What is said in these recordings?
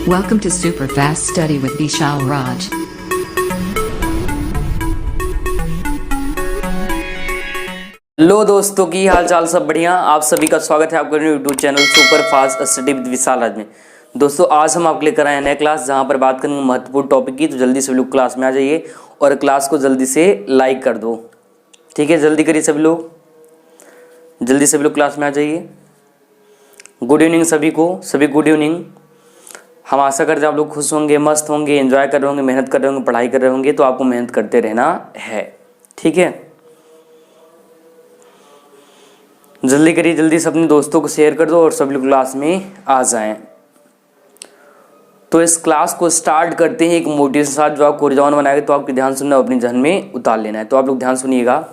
Welcome to Super Fast Study with Vishal Raj. लो दोस्तों की हाल चाल सब बढ़िया। आप सभी का स्वागत है आपके YouTube channel super fast study with Vishal Raj में। दोस्तों आज हम आपके लिए कराए नया क्लास जहां पर बात करेंगे महत्वपूर्ण टॉपिक की। तो जल्दी से लोग क्लास में आ जाइए और क्लास को जल्दी से लाइक कर दो। ठीक है, जल्दी करिए सभी लोग, जल्दी सभी लोग क्लास में आ जाइए। गुड इवनिंग सभी को, सभी गुड इवनिंग। हम आशा करते हैं आप लोग खुश होंगे, मस्त होंगे, एंजॉय कर रहे होंगे, मेहनत कर रहे होंगे, पढ़ाई कर रहे होंगे। तो आपको मेहनत करते रहना है, ठीक है। जल्दी करिए, जल्दी से अपने दोस्तों को शेयर कर दो और सभी लोग क्लास में आ जाएं। तो इस क्लास को स्टार्ट करते हैं एक मोटिवेशन के साथ जो आपको ऊर्जावान बनाएगा। तो आपके ध्यान सुनना, अपनी जहन में उतार लेना है। तो आप लोग ध्यान सुनिएगा।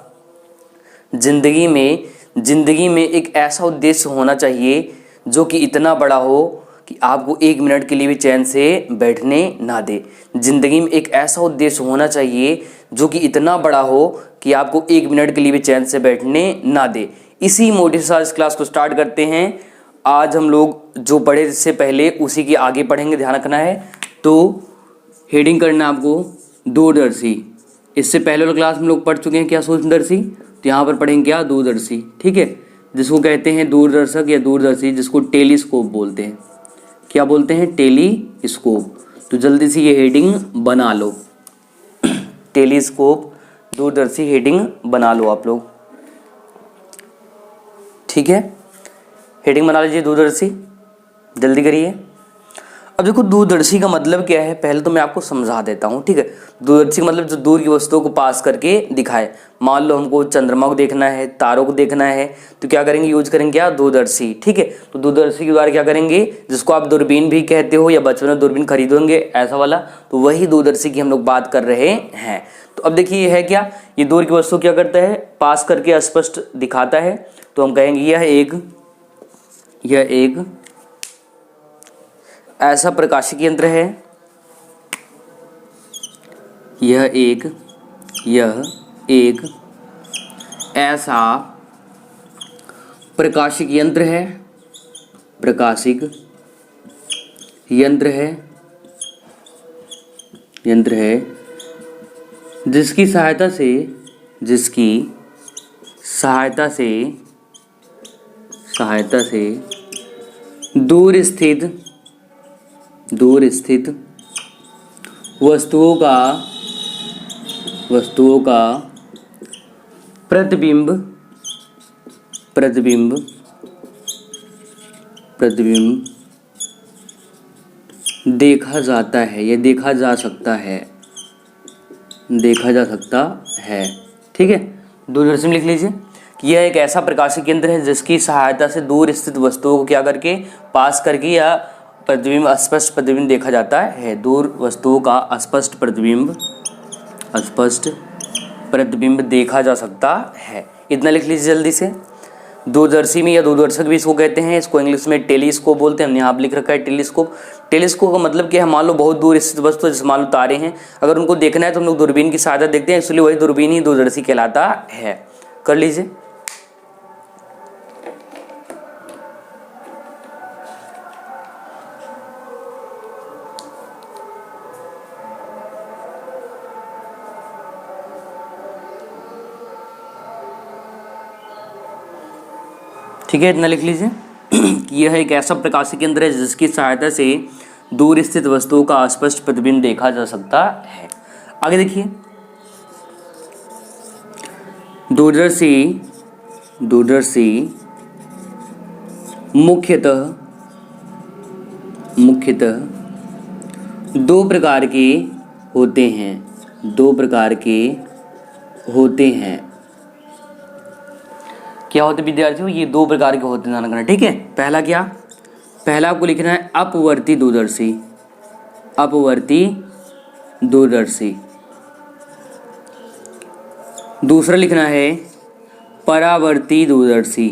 जिंदगी में एक ऐसा उद्देश्य होना चाहिए जो कि इतना बड़ा हो कि आपको एक मिनट के लिए भी चैन से बैठने ना दे। जिंदगी में एक ऐसा उद्देश्य होना चाहिए जो कि इतना बड़ा हो कि आपको एक मिनट के लिए भी चैन से बैठने ना दे। इसी मोटिवेशन इस क्लास को स्टार्ट करते हैं। आज हम लोग जो पढ़े इससे पहले उसी के आगे पढ़ेंगे, ध्यान रखना है। तो हेडिंग करना है आपको दूरदर्शी। इससे पहले वाले क्लास में लोग पढ़ चुके हैं क्या सूक्ष्मदर्शी, तो यहाँ पर पढ़ेंगे क्या दूरदर्शी, ठीक है। जिसको कहते हैं दूरदर्शक या दूरदर्शी, जिसको टेलीस्कोप बोलते हैं। क्या बोलते हैं? टेलीस्कोप। तो जल्दी से ये हेडिंग बना लो, टेलीस्कोप दूरदर्शी हेडिंग बना लो आप लोग, ठीक है। हेडिंग बना लीजिए दूरदर्शी, जल्दी करिए। अब देखो दूरदर्शी का मतलब क्या है, पहले तो मैं आपको समझा देता हूँ, ठीक है। दूरदर्शी का मतलब जो दूर की वस्तुओं को पास करके दिखाए। मान लो हमको चंद्रमा को देखना है, तारों को देखना है, तो क्या करेंगे? यूज करेंगे क्या? दूरदर्शी, ठीक है। तो दूरदर्शी के द्वारा क्या करेंगे, जिसको आप दूरबीन भी कहते हो या बचपन में दूरबीन खरीदोगे ऐसा वाला, तो वही दूरदर्शी की हम लोग बात कर रहे हैं। तो अब देखिए ये है क्या, ये दूर की वस्तु क्या करता है? पास करके स्पष्ट दिखाता है। तो हम कहेंगे यह एक ऐसा प्रकाशिकी यंत्र है, यह एक ऐसा प्रकाशिक यंत्र है, जिसकी सहायता से दूर स्थित वस्तुओं का प्रतिबिंब देखा जाता है या देखा जा सकता है, ठीक है। दूरदर्शी में लिख लीजिए कि यह एक ऐसा प्रकाशिक यंत्र है जिसकी सहायता से दूर स्थित वस्तुओं को क्या करके पास करके या स्पष्ट प्रतिबिंब देखा जाता है। दूर वस्तुओं का स्पष्ट प्रतिबिंब देखा जा सकता है। इतना लिख लीजिए जल्दी से। दूरदर्शी में या दूरदर्शक भी इसको कहते हैं, इसको इंग्लिश में टेलीस्कोप बोलते हैं। हमने यहाँ लिख रखा है टेलीस्कोप। टेलीस्कोप का मतलब क्या है? मान लो बहुत दूर स्थित वस्तु, जैसे मान लो तारे हैं, अगर उनको देखना है तो हम लोग दूरबीन की सहायता देखते हैं, इसलिए वही दूरबीन ही दूरदर्शी कहलाता है। कर लीजिए। ठीक है, इतना लिख लीजिए कि यह एक ऐसा प्रकाशिक यंत्र है जिसकी सहायता से दूर स्थित वस्तुओं का स्पष्ट प्रतिबिंब देखा जा सकता है। आगे देखिए, दूरदर्शी मुख्यतः दो प्रकार के होते हैं। क्या होते विद्यार्थियों? ये दो प्रकार के होते हैं, ध्यान रखना, ठीक है। पहला क्या? पहला आपको लिखना है अपवर्ती दूरदर्शी। दूसरा लिखना है परावर्ती दूरदर्शी,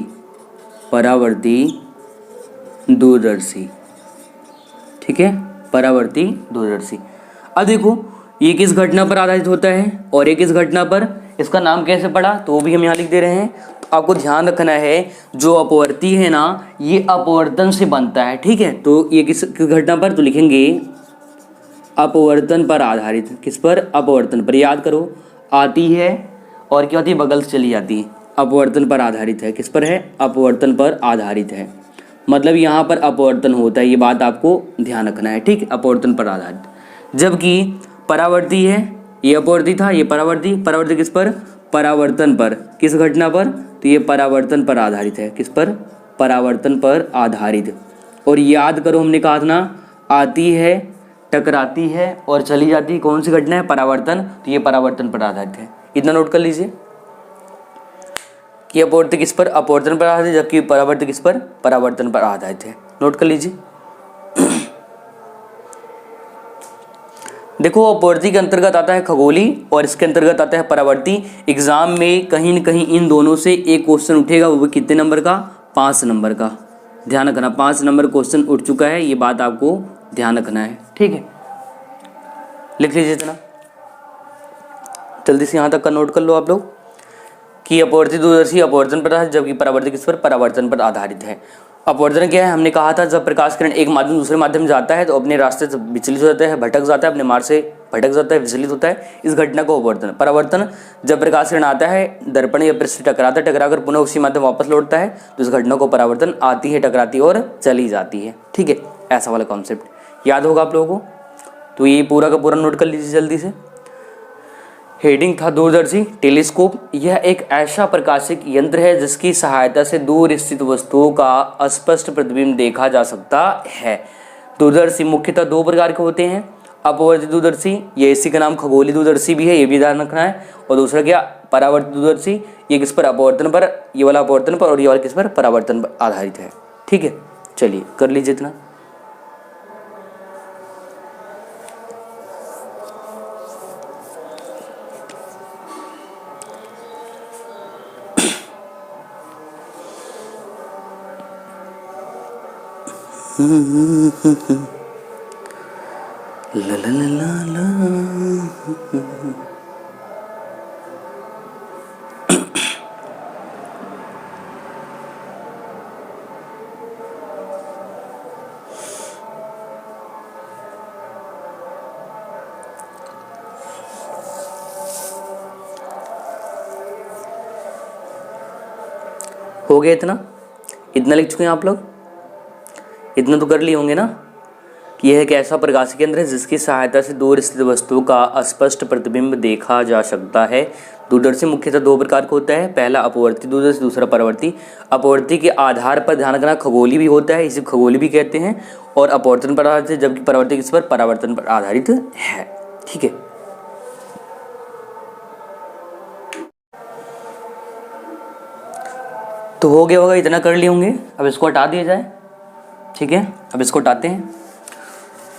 ठीक है, परावर्ती दूरदर्शी। अब देखो ये किस घटना पर आधारित होता है और ये किस घटना पर, इसका नाम कैसे पड़ा तो वो भी हम यहाँ लिख दे रहे हैं। आपको ध्यान रखना है जो अपवर्ती है ना ये अपवर्तन से बनता है, ठीक है। तो ये किस घटना पर, तो लिखेंगे अपवर्तन पर आधारित। किस पर? अपवर्तन पर। याद करो, आती है और क्या होती है, बगल से चली जाती है। अपवर्तन पर आधारित है। किस पर है? अपवर्तन पर आधारित है, मतलब यहाँ पर अपवर्तन होता है, ये बात आपको ध्यान रखना है, ठीक है। अपवर्तन पर आधारित। जबकि परावर्ती है, ये अपवर्ती था, ये परावर्ती। परावर्ती किस पर? परावर्तन पर। किस घटना पर? तो ये परावर्तन पर आधारित है। किस पर? परावर्तन पर आधारित। और याद करो हमने कहा था ना, आती है, टकराती है और चली जाती है, कौन सी घटना है? परावर्तन। तो ये परावर्तन पर आधारित है। इतना नोट कर लीजिए कि अपवर्ती किस पर? अपवर्तन पर आधारित है, जबकि परावर्ती किस पर? परावर्तन पर आधारित है। नोट कर लीजिए। देखो, अपवर्ती के अंतर्गत आता है खगोली और इसके अंतर्गत आता है परावर्ती। एग्जाम में कहीं न कहीं इन दोनों से एक क्वेश्चन उठेगा, वो कितने नंबर का? 5 नंबर का। ध्यान रखना, 5 नंबर क्वेश्चन उठ चुका है, ये बात आपको ध्यान रखना है, ठीक है। लिख लीजिए इतना, जल्दी से यहाँ तक का नोट कर लो आप लोग कि अपवर्ती दूरदर्शी अपवर्तन पर आधारित, जबकि परावर्ती किस पर? परावर्तन पर आधारित है। अपवर्तन क्या है? हमने कहा था जब प्रकाश किरण एक माध्यम दूसरे माध्यम जाता है तो अपने रास्ते से विचलित हो जाता है, भटक जाता है, अपने मार्ग से भटक जाता है, विचलित होता है, इस घटना को अपवर्तन। परावर्तन, जब प्रकाश किरण आता है, दर्पण या पृष्ठ से टकराता है, टकराकर पुनः उसी माध्यम वापस लौटता है, तो इस घटना को परावर्तन। आती है, टकराती है और चली जाती है, ठीक है। ऐसा वाला कॉन्सेप्ट याद होगा आप लोगों को। तो ये पूरा का पूरा नोट कर लीजिए जल्दी से। हेडिंग था दूरदर्शी टेलीस्कोप। यह एक ऐसा प्रकाशिक यंत्र है जिसकी सहायता से दूर स्थित वस्तुओं का स्पष्ट प्रतिबिंब देखा जा सकता है। दूरदर्शी मुख्यतः 2 प्रकार के होते हैं। अपवर्ती दूरदर्शी, ये इसी का नाम खगोलीय दूरदर्शी भी है, ये भी ध्यान रखना है। और दूसरा क्या? परावर्ती दूरदर्शी, ये किस पर? अपवर्तन पर, ये वाला अपवर्तन पर, और ये वाला किस पर? परावर्तन पर आधारित है, ठीक है। चलिए कर लीजिए इतना। ला ला ला ला ला। हो गया इतना? इतना लिख चुके हैं आप लोग? इतना तो कर लिए होंगे ना कि यह एक ऐसा प्रकाशिक यंत्र है जिसकी सहायता से दूर स्थित वस्तुओं का स्पष्ट प्रतिबिंब देखा जा सकता है। दूरदर्शी मुख्यतः 2 प्रकार का होता है, पहला अपवर्ती दूरदर्शी, दूसरा परावर्ती। अपवर्ती के आधार पर ध्यान रखना खगोली भी होता है, इसे खगोली भी कहते हैं, और अपवर्तन पर आधारित है, जबकि परावर्ती किस पर? परावर्तन पर आधारित है, ठीक है। तो हो गया होगा, इतना कर लिए होंगे। अब इसको हटा दिया जाए, ठीक है। अब इसको हटाते हैं।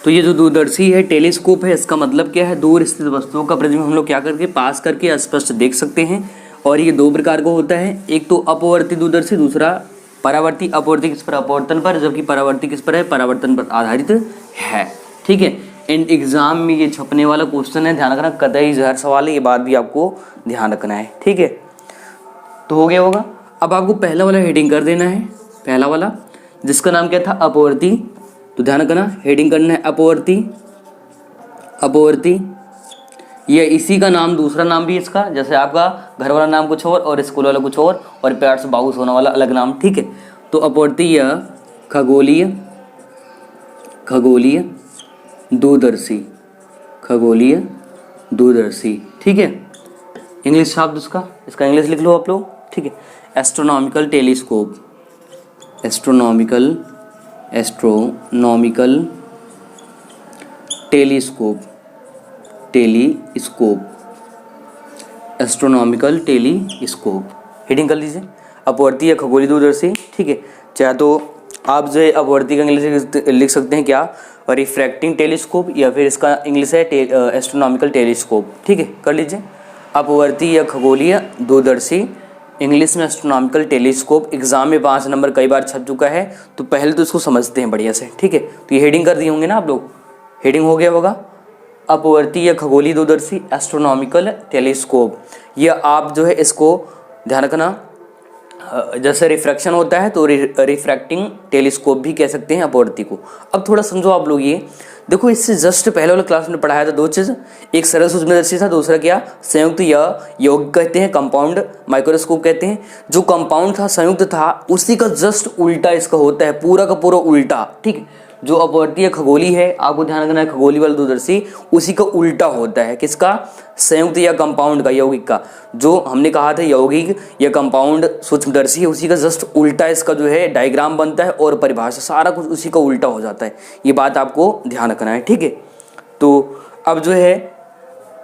तो ये जो दूरदर्शी है टेलीस्कोप है, इसका मतलब क्या है? दूर स्थित वस्तुओं का प्रतिबिंब हम लोग क्या करके पास करके स्पष्ट देख सकते हैं। और ये 2 प्रकार का होता है, एक तो अपवर्ती दूरदर्शी, दूसरा परावर्ती। अपवर्ती किस पर? अपवर्तन पर, जबकि परावर्ती किस पर है? परावर्तन पर आधारित है, ठीक है। एंड एग्जाम में ये छपने वाला क्वेश्चन है, ध्यान रखना, कतई जहर सवाल है, ये बात भी आपको ध्यान रखना है, ठीक है। तो हो गया होगा। अब आपको पहला वाला हेडिंग कर देना है, पहला वाला जिसका नाम क्या था? अपवर्ती। तो ध्यान रखना, हेडिंग करना है अपवर्ती। अपवर्ती, ये इसी का नाम, दूसरा नाम भी इसका, जैसे आपका घर वाला नाम कुछ और स्कूल वाला कुछ और प्यार से बाबू सोना वाला अलग नाम, ठीक है। तो अपवर्ती या खगोलीय, खगोलीय दूरदर्शी, खगोलीय दूरदर्शी, ठीक है। इंग्लिश शब्द इसका इंग्लिश लिख लो आप लोग, ठीक है। Astronomical telescope, astronomical telescope, astronomical telescope, heading कर लीजिए। अपवर्ती या खगोलीय दूरदर्शी, ठीक है। चाहे तो आप जो है अपवर्ती का इंग्लिश लिख सकते हैं क्या? रिफ्रैक्टिंग टेलीस्कोप, या फिर इसका इंग्लिश है एस्ट्रोनॉमिकल टेलीस्कोप, ठीक है। कर लीजिए अपवर्ती या खगोलीय दूरदर्शी, इंग्लिश में एस्ट्रोनॉमिकल टेलीस्कोप। एग्जाम में 5 नंबर कई बार छप चुका है, तो पहले तो इसको समझते हैं बढ़िया से, ठीक है। तो ये हेडिंग कर दिए होंगे ना आप लोग, हेडिंग हो गया होगा। अपवर्ती या खगोलीय दूरदर्शी, एस्ट्रोनॉमिकल टेलीस्कोप, ये आप जो है इसको ध्यान रखना, जैसे रिफ्रैक्शन होता है तो रिफ्रैक्टिंग टेलीस्कोप भी कह सकते हैं अपवर्ती को। अब थोड़ा समझो आप लोग ये देखो, इससे जस्ट पहले वाले क्लास में पढ़ाया था दो चीज़, एक सरल सूक्ष्मदर्शी था, दूसरा क्या संयुक्त या यौगिक कहते हैं, कंपाउंड माइक्रोस्कोप कहते हैं। जो कंपाउंड था संयुक्त था उसी का जस्ट उल्टा इसका होता है, पूरा का पूरा उल्टा। ठीक है, जो अपवर्तीय खगोली है, आपको ध्यान रखना है, खगोली वाला दूरदर्शी उसी का उल्टा होता है, किसका, संयुक्त या कंपाउंड का, यौगिक का। जो हमने कहा था यौगिक या कंपाउंड सूक्ष्मदर्शी है, उसी का जस्ट उल्टा इसका जो है डायग्राम बनता है और परिभाषा सारा कुछ उसी का उल्टा हो जाता है। ये बात आपको ध्यान रखना है, ठीक है। तो अब जो है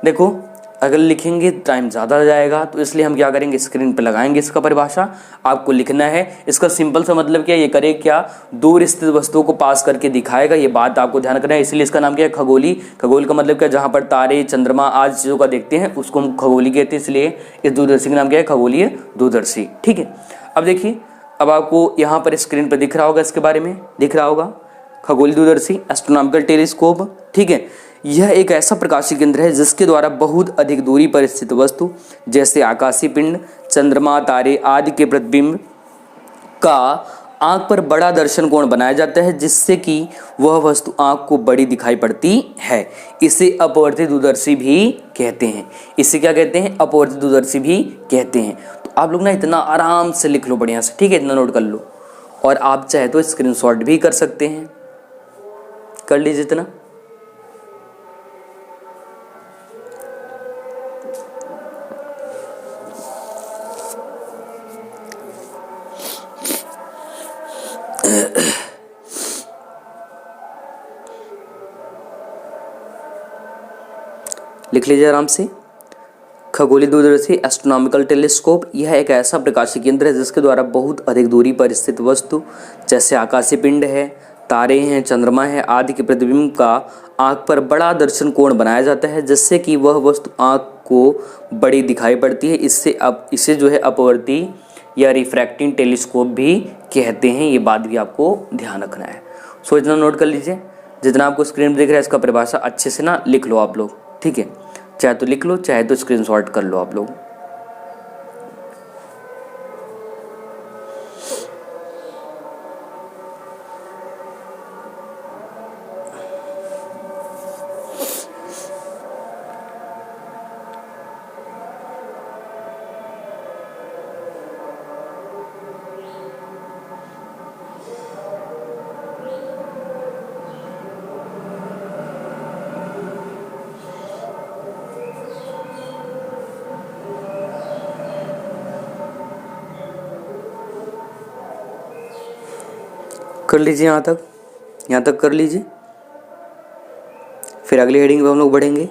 देखो, अगर लिखेंगे टाइम ज़्यादा जाएगा, तो इसलिए हम क्या करेंगे, स्क्रीन पर लगाएंगे इसका परिभाषा, आपको लिखना है। इसका सिंपल सा मतलब क्या, ये करे क्या, दूर स्थित वस्तुओं को पास करके दिखाएगा, ये बात आपको ध्यान रखना है। इसलिए इसका नाम क्या है, खगोली। खगोल का मतलब क्या, जहाँ पर तारे चंद्रमा आदि चीज़ों का देखते हैं उसको हम खगोली कहते हैं, इसलिए इस दूरदर्शी का नाम क्या है, खगोलीय दूरदर्शी। ठीक है, अब देखिए, अब आपको यहाँ पर स्क्रीन पर दिख रहा होगा, इसके बारे में दिख रहा होगा, खगोलीय दूरदर्शी एस्ट्रोनॉमिकल टेलीस्कोप। ठीक है, यह एक ऐसा प्रकाशीय केंद्र है जिसके द्वारा बहुत अधिक दूरी पर स्थित वस्तु जैसे आकाशीय पिंड, चंद्रमा, तारे आदि के प्रतिबिंब का आंख पर बड़ा दर्शन कोण बनाया जाता है, जिससे कि वह वस्तु आंख को बड़ी दिखाई पड़ती है। इसे अपवर्तित दूरदर्शी भी कहते हैं। इसे क्या कहते हैं, अपवर्तित दूरदर्शी भी कहते हैं। तो आप लोग ना इतना आराम से लिख लो बढ़िया से, ठीक है, इतना नोट कर लो, और आप चाहे तो स्क्रीनशॉट भी कर सकते हैं, कर लीजिए इतना। लिख लीजिए आराम से, खगोलीय दूरदर्शी एस्ट्रोनॉमिकल टेलीस्कोप यह एक ऐसा प्रकाशीय केंद्र है जिसके द्वारा बहुत अधिक दूरी पर स्थित वस्तु जैसे आकाशीय पिंड है, तारे हैं, चंद्रमा है आदि के प्रतिबिंब का आंख पर बड़ा दर्शन कोण बनाया जाता है, जिससे कि वह वस्तु आंख को बड़ी दिखाई पड़ती है। इसे जो है अपवर्ती या रिफ्रैक्टिंग टेलीस्कोप भी कहते हैं। ये बात भी आपको ध्यान रखना है। सो इतना नोट कर लीजिए, जितना आपको स्क्रीन पर दिख रहा है इसका परिभाषा अच्छे से ना लिख लो आप लोग, ठीक है, चाहे तो लिख लो चाहे तो स्क्रीनशॉट कर लो आप लोग। कर लीजिए, यहाँ तक कर लीजिए, फिर अगली हेडिंग पे हम लोग बढ़ेंगे।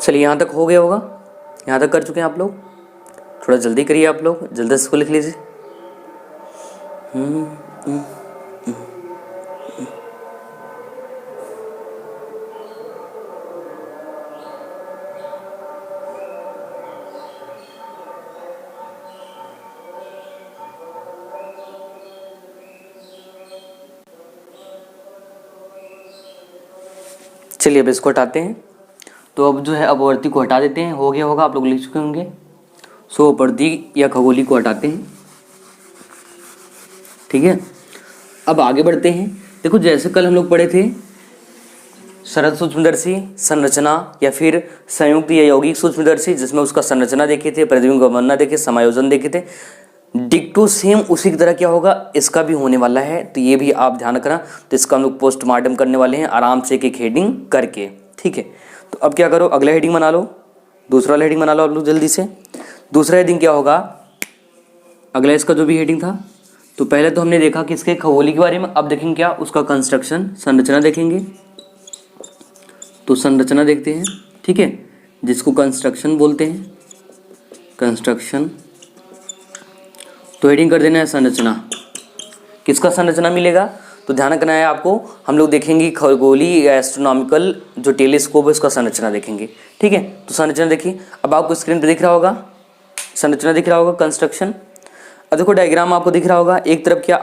चलिए, यहाँ तक हो गया होगा, यहाँ तक कर चुके हैं आप लोग। थोड़ा जल्दी करिए आप लोग, जल्दी से इसको लिख लीजिए। चलिए अब इसको हटाते हैं। तो अब जो है अपवर्ती को हटा देते हैं, हो गया होगा, आप लोग लिख चुके होंगे। सो अपवर्ती या खगोली को हटाते हैं, ठीक है। अब आगे बढ़ते हैं। देखो, जैसे कल हम लोग पढ़े थे सरल सूक्ष्मदर्शी, संरचना या फिर संयुक्त या यौगिक सूक्ष्मदर्शी, जिसमें उसका संरचना देखे थे, प्रतिबिंब का बनना देखे, समायोजन देखे थे। डिक्टो सेम उसी की तरह क्या होगा, इसका भी होने वाला है, तो ये भी आप ध्यान रखना। तो इसका हम लोग पोस्टमार्टम करने वाले हैं आराम से, एक हेडिंग करके, ठीक है। तो अब क्या करो, अगला हेडिंग बना लो, दूसरा वाला हेडिंग बना लो आप लोग जल्दी से। दूसरा हेडिंग क्या होगा, अगला इसका जो भी हेडिंग था, तो पहले तो हमने देखा किसके, खगोली के बारे में। अब देखेंगे क्या, उसका कंस्ट्रक्शन, संरचना देखेंगे। तो संरचना देखते हैं, ठीक है, जिसको कंस्ट्रक्शन बोलते हैं, कंस्ट्रक्शन। तो हेडिंग कर देना है संरचना। किसका संरचना मिलेगा, तो तो ध्यान रखना है आपको। हम लोग देखेंगे खगोलीय या एस्ट्रोनॉमिकल जो टेलीस्कोप है उसका संरचना देखेंगे, ठीक है। तो संरचना देखिए, अब आपको स्क्रीन पर दिख रहा होगा, संरचना दिख रहा होगा, कंस्ट्रक्शन। अब देखो डायग्राम आपको दिख रहा होगा, एक तरफ क्या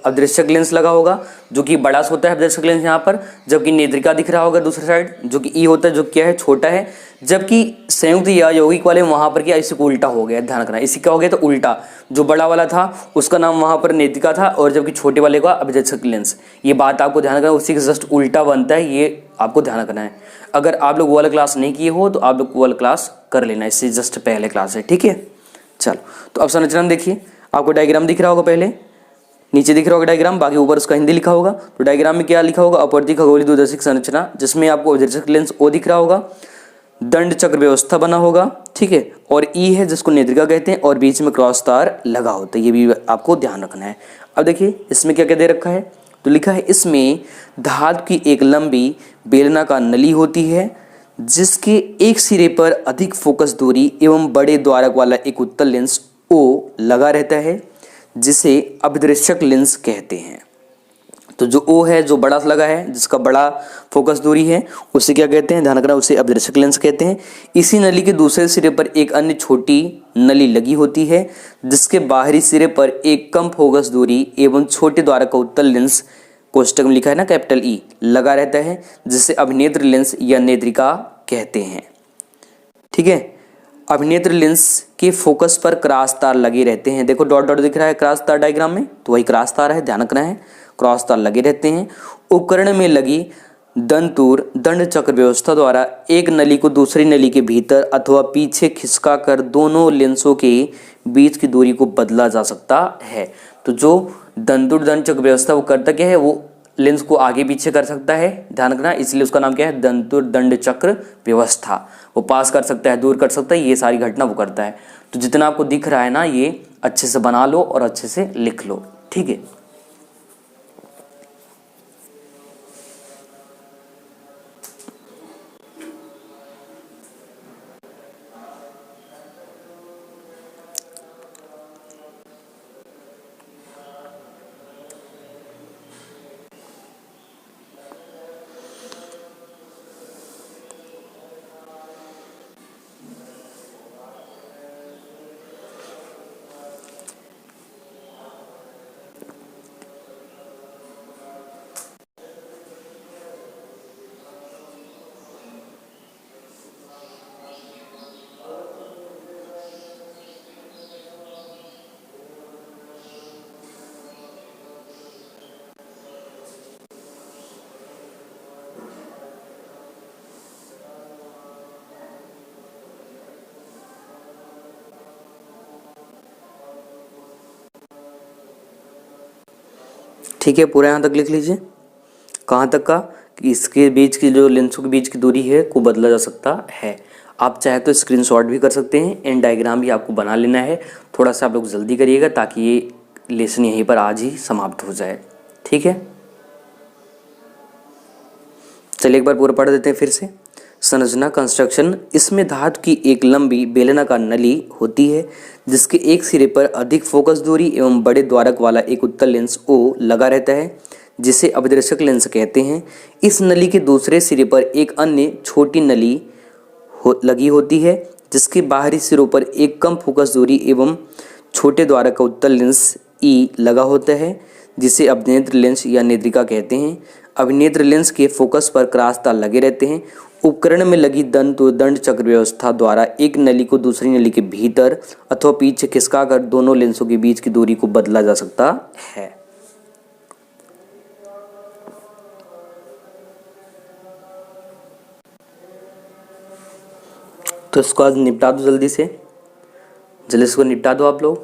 अदृश्यक लेंस लगा होगा जो कि बड़ा सा होता है अदृश्यक लेंस यहाँ पर, जबकि नेत्रिका दिख रहा होगा दूसरी साइड जो कि ई होता है, जो क्या है छोटा है, जबकि संयुक्त या यौगिक वाले वहां पर क्या इसी को उल्टा हो गया, ध्यान रखना। इसी क्या हो गया तो उल्टा, जो बड़ा वाला था उसका नाम वहां पर नेत्रिका था और जबकि छोटे वाले का अदृश्यक लेंस। ये बात आपको ध्यान रखना, उसी के जस्ट उल्टा बनता है, ये आपको ध्यान रखना है। अगर आप लोग वो वाला क्लास नहीं किए हो तो आप लोग वो वाला क्लास कर लेना, इससे जस्ट पहले क्लास है, ठीक है। चलो तो अब संरचना देखिए, आपको डायग्राम दिख रहा होगा, पहले नीचे दिख रहा होगा डायग्राम, बाकी ऊपर उसका हिंदी लिखा होगा। तो डायग्राम में क्या लिखा होगा, अपवर्ती खगोलीय दूरदर्शी संरचना, जिसमें आपको अदृश्यक लेंस ओ दिख रहा होगा, दंड चक्र व्यवस्था बना होगा, ठीक है, और ई है जिसको नेत्रिका कहते हैं, और बीच में क्रॉस तार लगा होता है, ये भी आपको ध्यान रखना है। अब देखिए इसमें क्या क्या दे रखा है, तो लिखा है इसमें धातु की एक लंबी बेलनाकार नली होती है जिसके एक सिरे पर अधिक फोकस दूरी एवं बड़े द्वारक वाला एक उत्तल लेंस ओ लगा रहता है जिसे अभिदृश्यक लेंस कहते हैं। तो जो ओ है, जो बड़ा लगा है, जिसका बड़ा फोकस दूरी है, उसे क्या कहते हैं, ध्यान रखना, उसे अभिदृश्यक लेंस कहते हैं। इसी नली के दूसरे सिरे पर एक अन्य छोटी नली लगी होती है जिसके बाहरी सिरे पर एक कम फोकस दूरी एवं छोटे द्वारक का उत्तल लेंस, कोष्टक में लिखा है ना कैपिटल ई, लगा रहता है जिसे अभिनेत्र लेंस या नेत्रिका कहते हैं, ठीक है। अभिनेत्र लेंस के फोकस पर क्रॉस तार लगे रहते हैं, देखो डॉट डॉट दिख रहा है क्रॉस तार डायग्राम में, तो वही क्रॉस तार है, ध्यान रखना है, क्रॉस तार लगे रहते हैं। उपकरण में लगी दंतूर दंड चक्र व्यवस्था द्वारा एक नली को दूसरी नली के भीतर अथवा पीछे खिसका कर दोनों लेंसों के बीच की दूरी को बदला जा सकता है। तो जो दंतूर दंड चक्र व्यवस्था वो करता क्या है, वो लेंस को आगे पीछे कर सकता है, ध्यान रखना, इसलिए उसका नाम क्या है, दंतुर दंड चक्र व्यवस्था। वो पास कर सकता है, दूर कर सकता है, ये सारी घटना वो करता है। तो जितना आपको दिख रहा है ना, ये अच्छे से बना लो और अच्छे से लिख लो, ठीक है। ठीक है, पूरा यहाँ तक लिख लीजिए। कहाँ तक का, कि इसके बीच की जो लेंसों के बीच की दूरी है को बदला जा सकता है। आप चाहे तो स्क्रीनशॉट भी कर सकते हैं, एंड डायग्राम भी आपको बना लेना है। थोड़ा सा आप लोग जल्दी करिएगा ताकि ये लेसन यहीं पर आज ही समाप्त हो जाए, ठीक है। चलिए एक बार पूरा पढ़ देते हैं फिर से। संरचना कंस्ट्रक्शन, इसमें धातु की एक लंबी बेलनाकार नली होती है जिसके एक सिरे पर अधिक फोकस दूरी एवं बड़े द्वारक वाला एक उत्तल लेंस ओ लगा रहता है जिसे अभिदर्शक लेंस कहते हैं। इस नली के दूसरे सिरे पर एक अन्य छोटी नली लगी होती है जिसके बाहरी सिरों पर एक कम फोकस दूरी एवं छोटे द्वारक का उत्तल लेंस ई लगा होता है जिसे अभिनेत्र लेंस या नेत्रिका कहते हैं। अभिनेत्र लेंस के फोकस पर क्रॉस तार लगे रहते हैं। उपकरण में लगी दंड चक्र व्यवस्था द्वारा एक नली को दूसरी नली के भीतर अथवा पीछे खिसकाकर दोनों लेंसों के बीच की दूरी को बदला जा सकता है। तो इसको आज निपटा दो जल्दी से, जल्दी इसको निपटा दो आप लोग।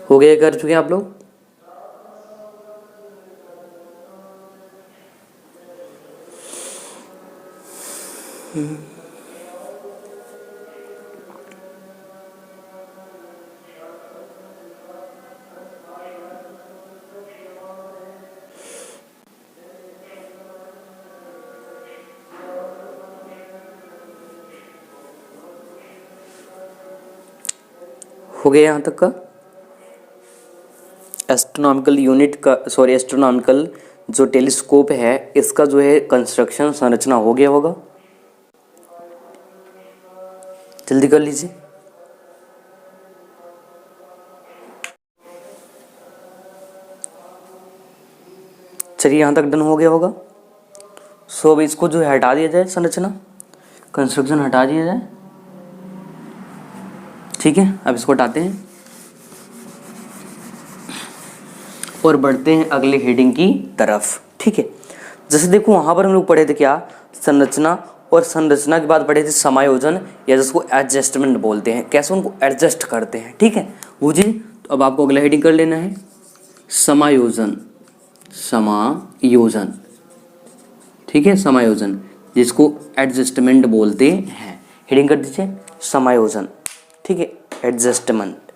हो गया, कर चुके हैं आप लोग। हो गया यहाँ तक का। एस्ट्रोनॉमिकल यूनिट का एस्ट्रोनॉमिकल जो टेलीस्कोप है इसका जो है कंस्ट्रक्शन संरचना हो गया होगा। जल्दी कर लीजिए। चलिए यहाँ तक डन हो गया होगा। सो अब इसको जो है हटा दिया जाए, संरचना कंस्ट्रक्शन हटा दिया जाए। ठीक है, अब इसको हटाते हैं और बढ़ते हैं अगले हेडिंग की तरफ। ठीक है, जैसे देखो वहाँ पर हम लोग पढ़े थे क्या, संरचना, और संरचना के बाद पढ़े थे समायोजन या जिसको एडजस्टमेंट बोलते हैं, कैसे उनको एडजस्ट करते हैं। ठीक है वो जी। तो अब आपको अगला हेडिंग कर लेना है समायोजन। समायोजन, ठीक है, समायोजन जिसको एडजस्टमेंट बोलते हैं। हेडिंग कर दीजिए समायोजन। ठीक है, एडजस्टमेंट।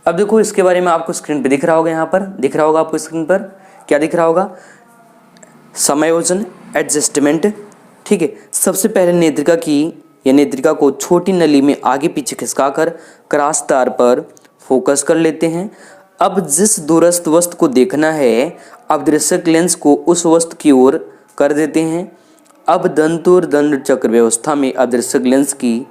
अब देखो इसके बारे में आपको स्क्रीन पे दिख रहा होगा, यहाँ पर दिख रहा होगा आपको स्क्रीन पर, क्या दिख रहा होगा, समायोजन, एडजस्टमेंट। ठीक है, सबसे पहले नेत्रिका की या नेत्रिका को छोटी नली में आगे पीछे खिसकाकर क्रॉस तार पर फोकस कर लेते हैं। अब जिस दूरस्थ वस्तु को देखना है अवदृश्यक लेंस को उस वस्तु की ओर कर देते हैं। अब दंतुर दंड चक्र व्यवस्था में अवदृश्यक लेंस की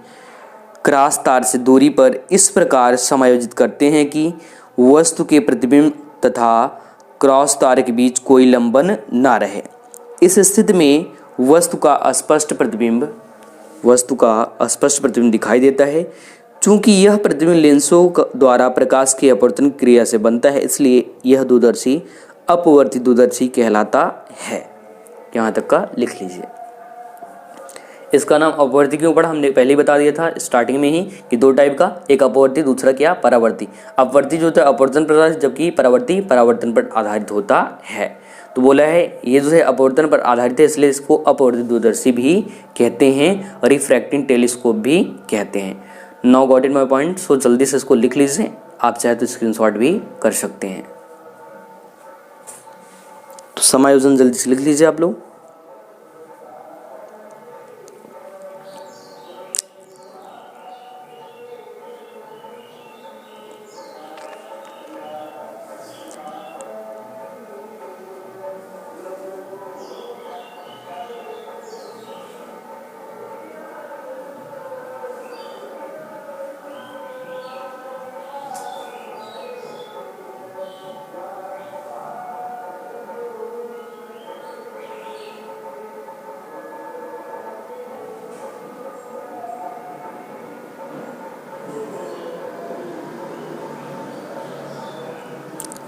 क्रॉस तार से दूरी पर इस प्रकार समायोजित करते हैं कि वस्तु के प्रतिबिंब तथा क्रॉस तार के बीच कोई लंबन ना रहे। इस स्थिति में वस्तु का स्पष्ट प्रतिबिंब दिखाई देता है। चूंकि यह प्रतिबिंब लेंसों द्वारा प्रकाश की अपवर्तन क्रिया से बनता है, इसलिए यह दूरदर्शी अपवर्ती दूरदर्शी कहलाता है। यहाँ तक का लिख लीजिए। इसका नाम अपवर्ती क्यों पड़ा, हमने पहले ही बता दिया था स्टार्टिंग में ही कि दो टाइप का, एक अपवर्ती दूसरा क्या परावर्ती। अपवर्ती जो होता है अपवर्तन पर आधारित, जबकि परावर्ती परावर्तन पर आधारित होता है। तो बोला है ये जो है अपवर्तन पर आधारित है, इसलिए इसको अपवर्ती दूरदर्शी भी कहते हैं और रिफ्रैक्टिंग टेलीस्कोप भी कहते हैं। Now got it my point. So जल्दी से इसको लिख लीजिए, आप चाहे तो स्क्रीनशॉट भी कर सकते हैं। तो समायोजन जल्दी से लिख लीजिए आप लोग।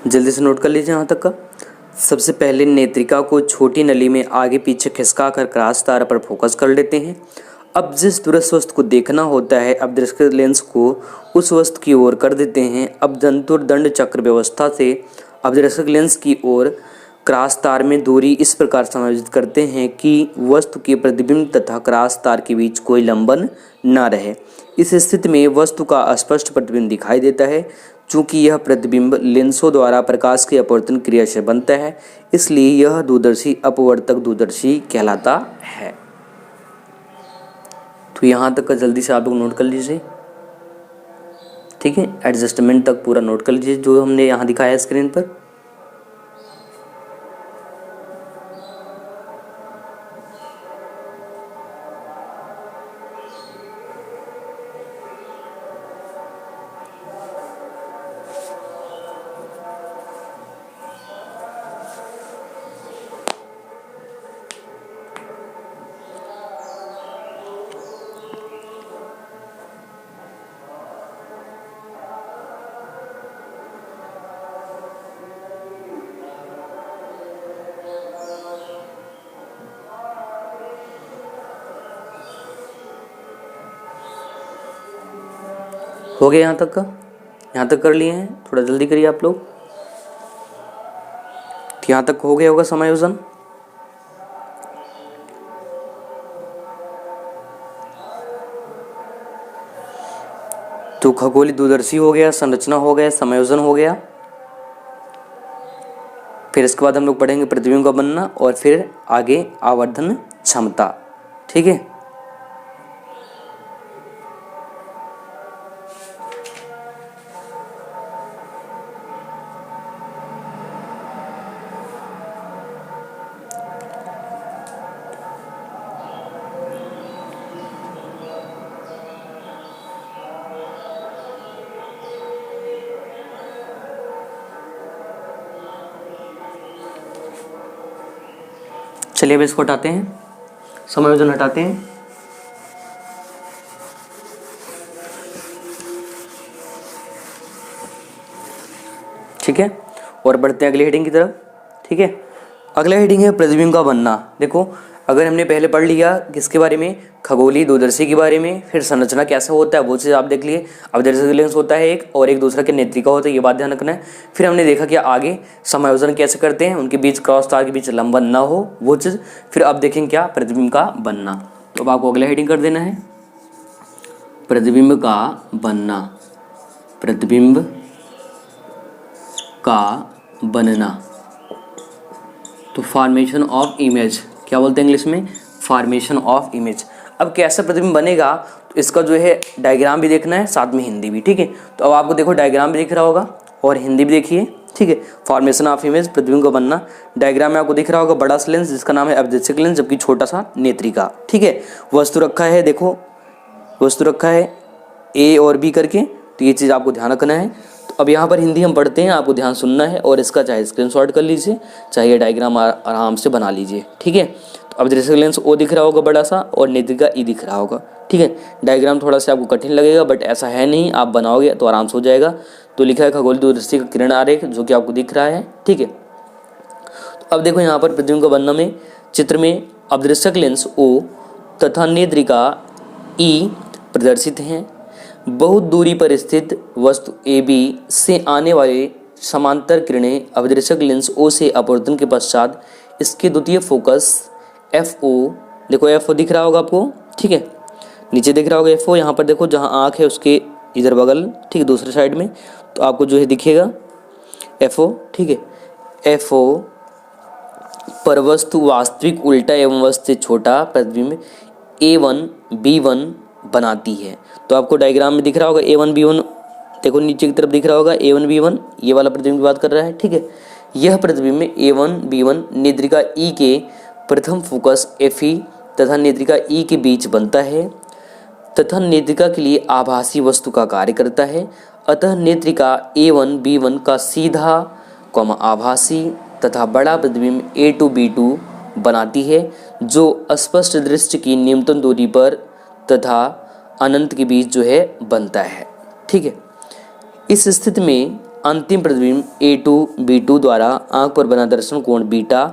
जल्दी से नोट कर लीजिए यहाँ तक का। सबसे पहले नेत्रिका को छोटी नली में आगे पीछे खिसका कर क्रॉस तार पर फोकस कर लेते हैं। अब जिस दूरस्थ वस्तु को देखना होता है अवदृश्यक लेंस को उस वस्तु की ओर कर देते हैं। अब दंतुर दंड चक्र व्यवस्था से अवदृश्यक लेंस की ओर क्रॉस तार में दूरी इस प्रकार समायोजित करते हैं कि वस्तु के प्रतिबिंब तथा क्रॉस तार के बीच कोई लंबन न रहे। इस स्थिति में वस्तु का स्पष्ट प्रतिबिंब दिखाई देता है। चूंकि यह प्रतिबिंब लेंसों द्वारा प्रकाश की अपवर्तन क्रिया से बनता है, इसलिए यह दूरदर्शी अपवर्तक दूरदर्शी कहलाता है। तो यहाँ तक का जल्दी से आप लोग नोट कर लीजिए। ठीक है, एडजस्टमेंट तक पूरा नोट कर लीजिए जो हमने यहाँ दिखाया है स्क्रीन पर। हो गया यहाँ तक का, यहाँ तक कर लिए हैं, थोड़ा जल्दी करिए आप लोग। यहाँ तक हो गया होगा समायोजन। तो खगोलीय दूरदर्शी हो गया, संरचना हो गया, समायोजन हो गया। फिर इसके बाद हम लोग पढ़ेंगे प्रतिबिंब का बनना और फिर आगे आवर्धन क्षमता। ठीक है, चलिए अब इसको हटाते हैं, समायोजन हटाते हैं। ठीक है, और बढ़ते हैं अगली हेडिंग की तरफ। ठीक है, अगला हेडिंग है प्रतिबिंब का बनना। देखो, अगर हमने पहले पढ़ लिया किसके बारे में, खगोलीय दूरदर्शी के बारे में, फिर संरचना कैसे होता है वो चीज़ आप देख लिए, अवदर्शक लेंस होता है एक और एक दूसरा के नेत्रिका होता है, ये बात ध्यान रखना है। फिर हमने देखा कि आगे समायोजन कैसे करते हैं, उनके बीच क्रॉस तार के बीच लंबन ना हो वो चीज़। फिर अब देखेंगे क्या, प्रतिबिंब का बनना। तो अब आपको अगला हेडिंग कर देना है, प्रतिबिंब का बनना। प्रतिबिंब का बनना, तो फॉर्मेशन ऑफ इमेज, क्या बोलते हैं इंग्लिश में, फॉर्मेशन ऑफ इमेज। अब कैसा प्रतिबिंब बनेगा, तो इसका जो है डायग्राम भी देखना है, साथ में हिंदी भी। ठीक है, तो अब आपको देखो डायग्राम भी दिख रहा होगा और हिंदी भी देखिए। ठीक है, फॉर्मेशन ऑफ इमेज, प्रतिबिंब का बनना। डायग्राम में आपको दिख रहा होगा बड़ा सा लेंस जिसका नाम है अवदर्शक लेंस, जबकि छोटा सा नेत्रिका। ठीक है, वस्तु रखा है, देखो वस्तु रखा है ए और बी करके, तो ये चीज़ आपको ध्यान रखना है। तो अब यहाँ पर हिंदी हम पढ़ते हैं, आपको ध्यान सुनना है और इसका चाहे स्क्रीनशॉट कर लीजिए, चाहे डायग्राम आराम से बना लीजिए। ठीक है, तो अब दृश्य लेंस ओ दिख रहा होगा बड़ा सा और नेत्रिका ई दिख रहा होगा। ठीक है, डायग्राम थोड़ा सा आपको कठिन लगेगा बट ऐसा है नहीं, आप बनाओगे तो आराम से हो जाएगा। तो लिखा है खगोलीय दूरदर्शी का किरण आरेख, जो कि आपको दिख रहा है। ठीक है, तो अब देखो यहाँ पर प्रतिबिंब का बनना में चित्र में अवदर्शक लेंस ओ तथा नेत्रिका ई प्रदर्शित हैं। बहुत दूरी पर स्थित वस्तु ए बी से आने वाले समांतर किरणें अवदर्शक लेंस ओ से अपवर्तन के पश्चात इसके द्वितीय फोकस एफ ओ, देखो एफ ओ दिख रहा होगा आपको। ठीक है, नीचे दिख रहा होगा एफ ओ, यहाँ पर देखो जहाँ आँख है उसके इधर बगल, ठीक है दूसरे साइड में, तो आपको जो है दिखेगा एफ ओ। ठीक है, एफ ओ पर वस्तु वास्तविक उल्टा एवं वस्तु से छोटा प्रतिबिंब A1 B1 बनाती है। तो आपको डायग्राम में दिख रहा होगा A1 B1, देखो नीचे की तरफ दिख रहा होगा A1 B1, ये वाला प्रतिबिंब की बात कर रहा है। ठीक है, यह प्रतिबिंब A1 B1 नेत्रिका E के प्रथम फोकस FE तथा नेत्रिका E के बीच बनता है तथा नेत्रिका के लिए आभासी वस्तु का कार्य करता है। अतः नेत्रिका A1 B1 का सीधा आभासी तथा बड़ा प्रतिबिंब A2 B2 बनाती है, जो स्पष्ट दृष्टि की न्यूनतम दूरी पर तथा अनंत के बीच जो है बनता है। ठीक है, इस स्थिति में अंतिम प्रतिबिंब A2 B2 द्वारा आंख पर बना दर्शन कोण बीटा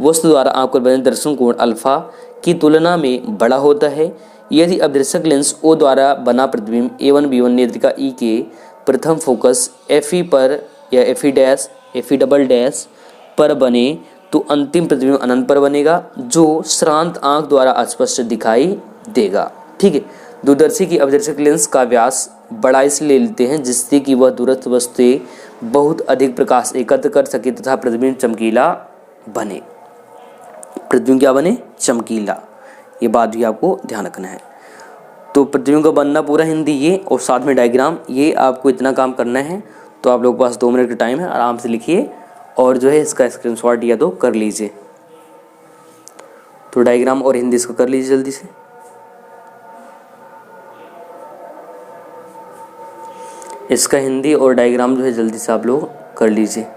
वस्तु द्वारा आंख पर बने दर्शन कोण अल्फा की तुलना में बड़ा होता है। यदि अवदर्शक लेंस O द्वारा बना प्रतिबिंब A1 B1 नेत्रिका E के प्रथम फोकस FE पर या FE डबल डैश पर बने तो अंतिम प्रतिबिंब अनंत पर बनेगा, जो श्रांत आंख द्वारा अस्पष्ट दिखाई देगा। ठीक है, दूरदर्शी की अवदर्शक लेंस का व्यास बड़ा इसलिए लेते हैं जिससे कि वह दूरस्थ वस्तुएं बहुत अधिक प्रकाश एकत्र कर सके तथा प्रतिबिंब चमकीला बने। प्रतिबिंब क्या बने, चमकीला, ये बात भी आपको ध्यान रखना है। तो प्रतिबिंब का बनना पूरा हिंदी ये और साथ में डायग्राम, ये आपको इतना काम करना है। तो आप लोगों के पास 2 मिनट का टाइम है, आराम से लिखिए और जो है इसका स्क्रीनशॉट या तो कर लीजिए। तो डायग्राम और हिंदी इसको कर लीजिए जल्दी से। इसका हिंदी और डायग्राम जो है जल्दी से आप लोग कर लीजिए।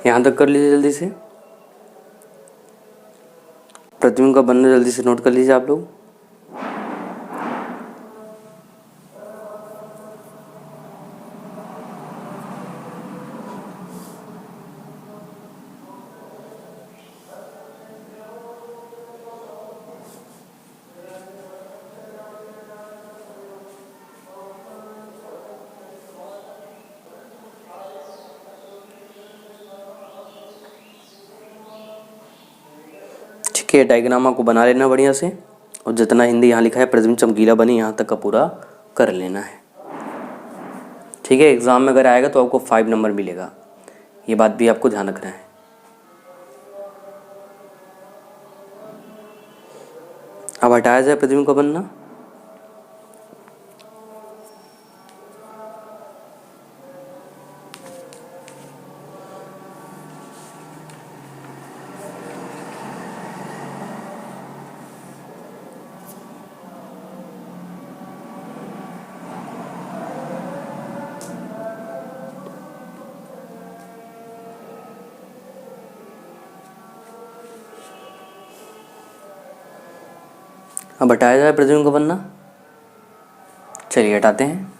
यहाँ तक कर लीजिए जल्दी से। प्रतिबिंब का बनना जल्दी से नोट कर लीजिए आप लोग। ठीक है, डायग्राम को बना लेना बढ़िया से, और जितना हिंदी यहाँ लिखा है प्रतिबिंब चमकीला बने यहाँ तक का पूरा कर लेना है। ठीक है, एग्जाम में अगर आएगा तो आपको 5 नंबर मिलेगा, ये बात भी आपको ध्यान रखना है। अब हटाया जाए प्रतिबिंब का बनना। अब हटाया जाए प्रतिबिंब का बनना। चलिए हटाते हैं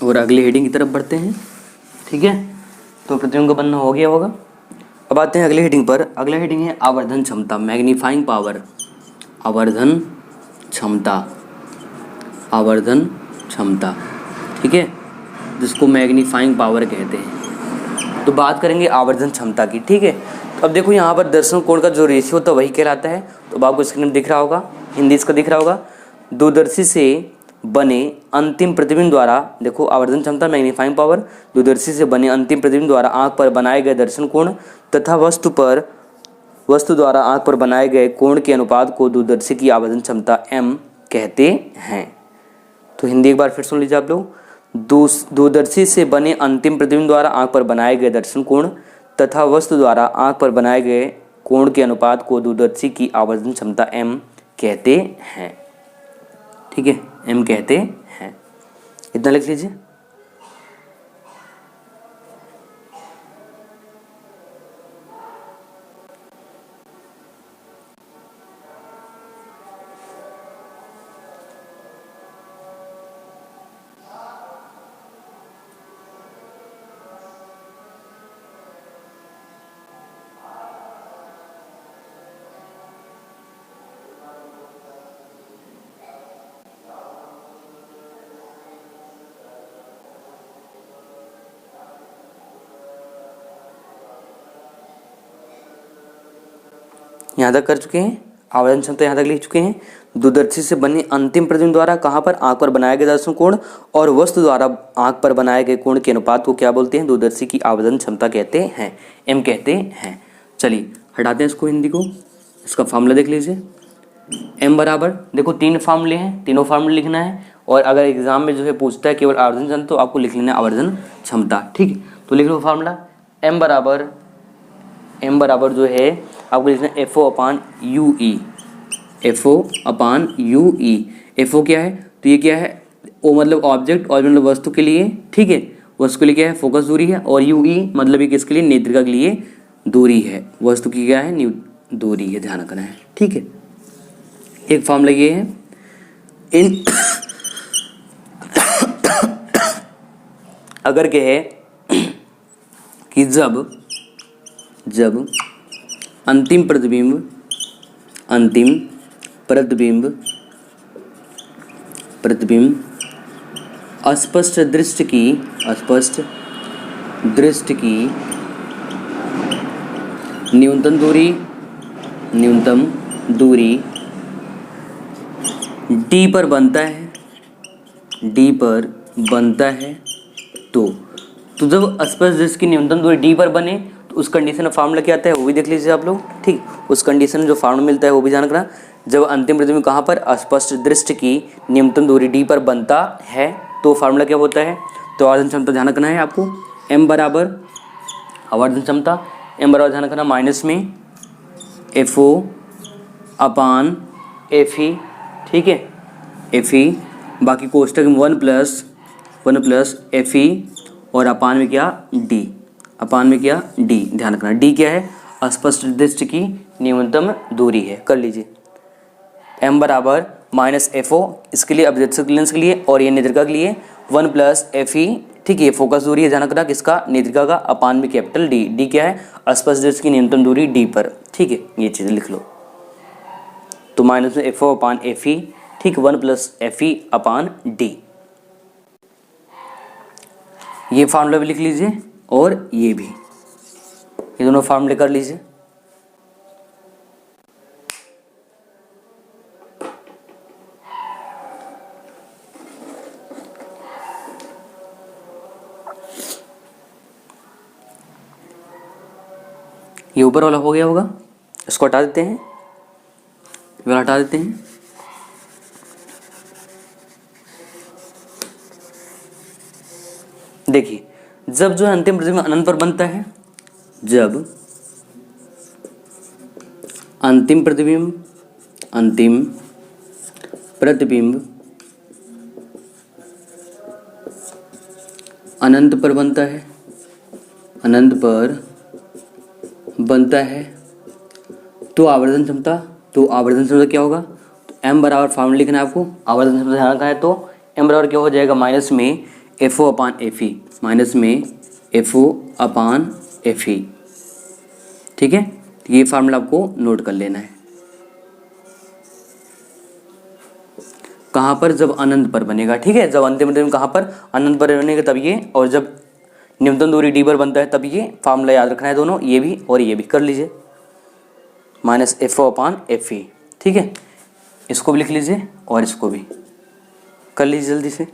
और अगली हेडिंग की तरफ बढ़ते हैं। ठीक है, तो प्रतिबिंब का बनना हो गया होगा। अब आते हैं अगली हेडिंग पर। अगला हेडिंग है आवर्धन क्षमता, मैग्नीफाइंग पावर। आवर्धन क्षमता, आवर्धन क्षमता, ठीक है, जिसको मैग्नीफाइंग पावर कहते हैं। तो बात करेंगे आवर्धन क्षमता की। ठीक है, तो अब देखो यहाँ पर दर्शन कोण का जो रेशियो होता है वही कहलाता है। तो अब आपको स्क्रीन में दिख रहा होगा, हिंदी इसका दिख रहा होगा। दूरदर्शी से बने अंतिम प्रतिबिंब द्वारा, देखो आवर्धन क्षमता मैग्नीफाइंग पावर, दूरदर्शी से बने अंतिम प्रतिबिंब द्वारा आंख पर बनाए गए दर्शन कोण तथा वस्तु द्वारा आंख पर बनाए गए कोण के अनुपात को दूरदर्शी की आवर्धन क्षमता m कहते हैं। तो हिंदी एक बार फिर सुन लीजिए आप लोग। दूरदर्शी से बने अंतिम प्रतिबिंब द्वारा आंख पर बनाए गए दर्शन कोण तथा वस्तु द्वारा आंख पर बनाए गए कोण के अनुपात को दूरदर्शी की आवर्धन क्षमता m कहते हैं। ठीक है, m कहते हैं, इतना लिख लीजिए। यहाँ तक कर चुके हैं, आवर्धन क्षमता यहाँ तक लिख चुके हैं। दूरदर्शी से बने अंतिम प्रतिबिंब द्वारा कहाँ पर, आंख पर बनाए गए दर्शन कोण और वस्तु द्वारा आंख पर बनाए गए कोण के अनुपात को क्या बोलते हैं, दूरदर्शी की आवर्धन क्षमता कहते हैं, m कहते हैं। चलिए हटाते हैं इसको, हिंदी को। इसका फार्मूला देख लीजिए। m बराबर, देखो 3 फार्मूले हैं, तीनों फार्मूले लिखना है। और अगर एग्जाम में जो है पूछता है केवल आवर्धन क्षमता तो आपको लिख लेना है आवर्धन क्षमता। ठीक है, तो लिख लो फार्मूला। m बराबर जो है आपको लिखना है FO अपान UE। FO अपान UE। FO क्या है, तो ये क्या है, O मतलब ऑब्जेक्ट और मतलब वस्तु के लिए, ठीक है, वस्तु के लिए क्या है, फोकस दूरी है। और UE मतलब ये किसके लिए, नेत्रिका के लिए दूरी है, वस्तु की क्या है, दूरी है, ध्यान रखना है। ठीक है, एक फॉर्मूला ये है। इन अगर कहे कि जब अंतिम प्रतिबिंब अस्पष्ट दृष्टि की न्यूनतम दूरी d पर बनता है तो जब अस्पष्ट दृष्टि की न्यूनतम दूरी d पर बने तो उस कंडीशन में फार्मूला क्या आता है वो भी देख लीजिए आप लोग। ठीक, उस कंडीशन में जो फार्मूला मिलता है वो भी ध्यान रखना। जब अंतिम प्रतिबिंब कहाँ पर अस्पष्ट दृष्टि की न्यूनतम दूरी d पर बनता है तो फार्मूला क्या होता है। तो आवर्धन क्षमता ध्यान रखना है आपको, m बराबर आवर्धन क्षमता, m बराबर ध्यान रखना माइनस में FO अपान FE, ठीक है, FE, बाकी कोष्टक में 1 प्लस FE और अपान में क्या D, अपान में क्या D, ध्यान रखना D क्या है, अस्पष्ट दृष्टि की न्यूनतम दूरी है। कर लीजिए m बराबर माइनस FO इसके लिए अपवर्तक लेंस के लिए और ये नेत्रिका के लिए 1 प्लस FE, ठीक है, फोकस दूरी है ध्यान रखना किसका, नेत्रिका का, अपान में कैपिटल D, D क्या है, अस्पष्ट दृष्टि की न्यूनतम दूरी D पर, ठीक है, ये चीज़ लिख लो। तो माइनस में FO अपान FE, ठीक, 1 प्लस FE अपान D, ये फार्मूला भी लिख लीजिए और ये भी, ये दोनों फार्मूले कर लीजिए। ये ऊपर वाला हो गया होगा, इसको हटा देते हैं, ये वाला हटा देते हैं। देखिए जब जो है अंतिम प्रतिबिंब अनंत पर बनता है, जब अंतिम प्रतिबिंब अनंत पर बनता है, अनंत पर बनता है तो आवर्धन क्षमता क्या होगा, तो m बराबर फार्मूला लिखना है आपको, आवर्धन क्षमता ध्यान रखना है तो m बराबर क्या हो जाएगा, माइनस में FO अपान FE, माइनस में FO अपान FE, ठीक है, ये फार्मूला आपको नोट कर लेना है। कहाँ पर, जब अनंत पर बनेगा, ठीक है, जब अंतिम प्रतिबिंब कहाँ पर अनंत पर बनेगा तब ये, और जब न्यूनतम दूरी D पर बनता है तब ये फार्मूला याद रखना है दोनों, ये भी और ये भी। कर लीजिए माइनस FO अपान FE, ठीक है, इसको भी लिख लीजिए और इसको भी कर लीजिए जल्दी से।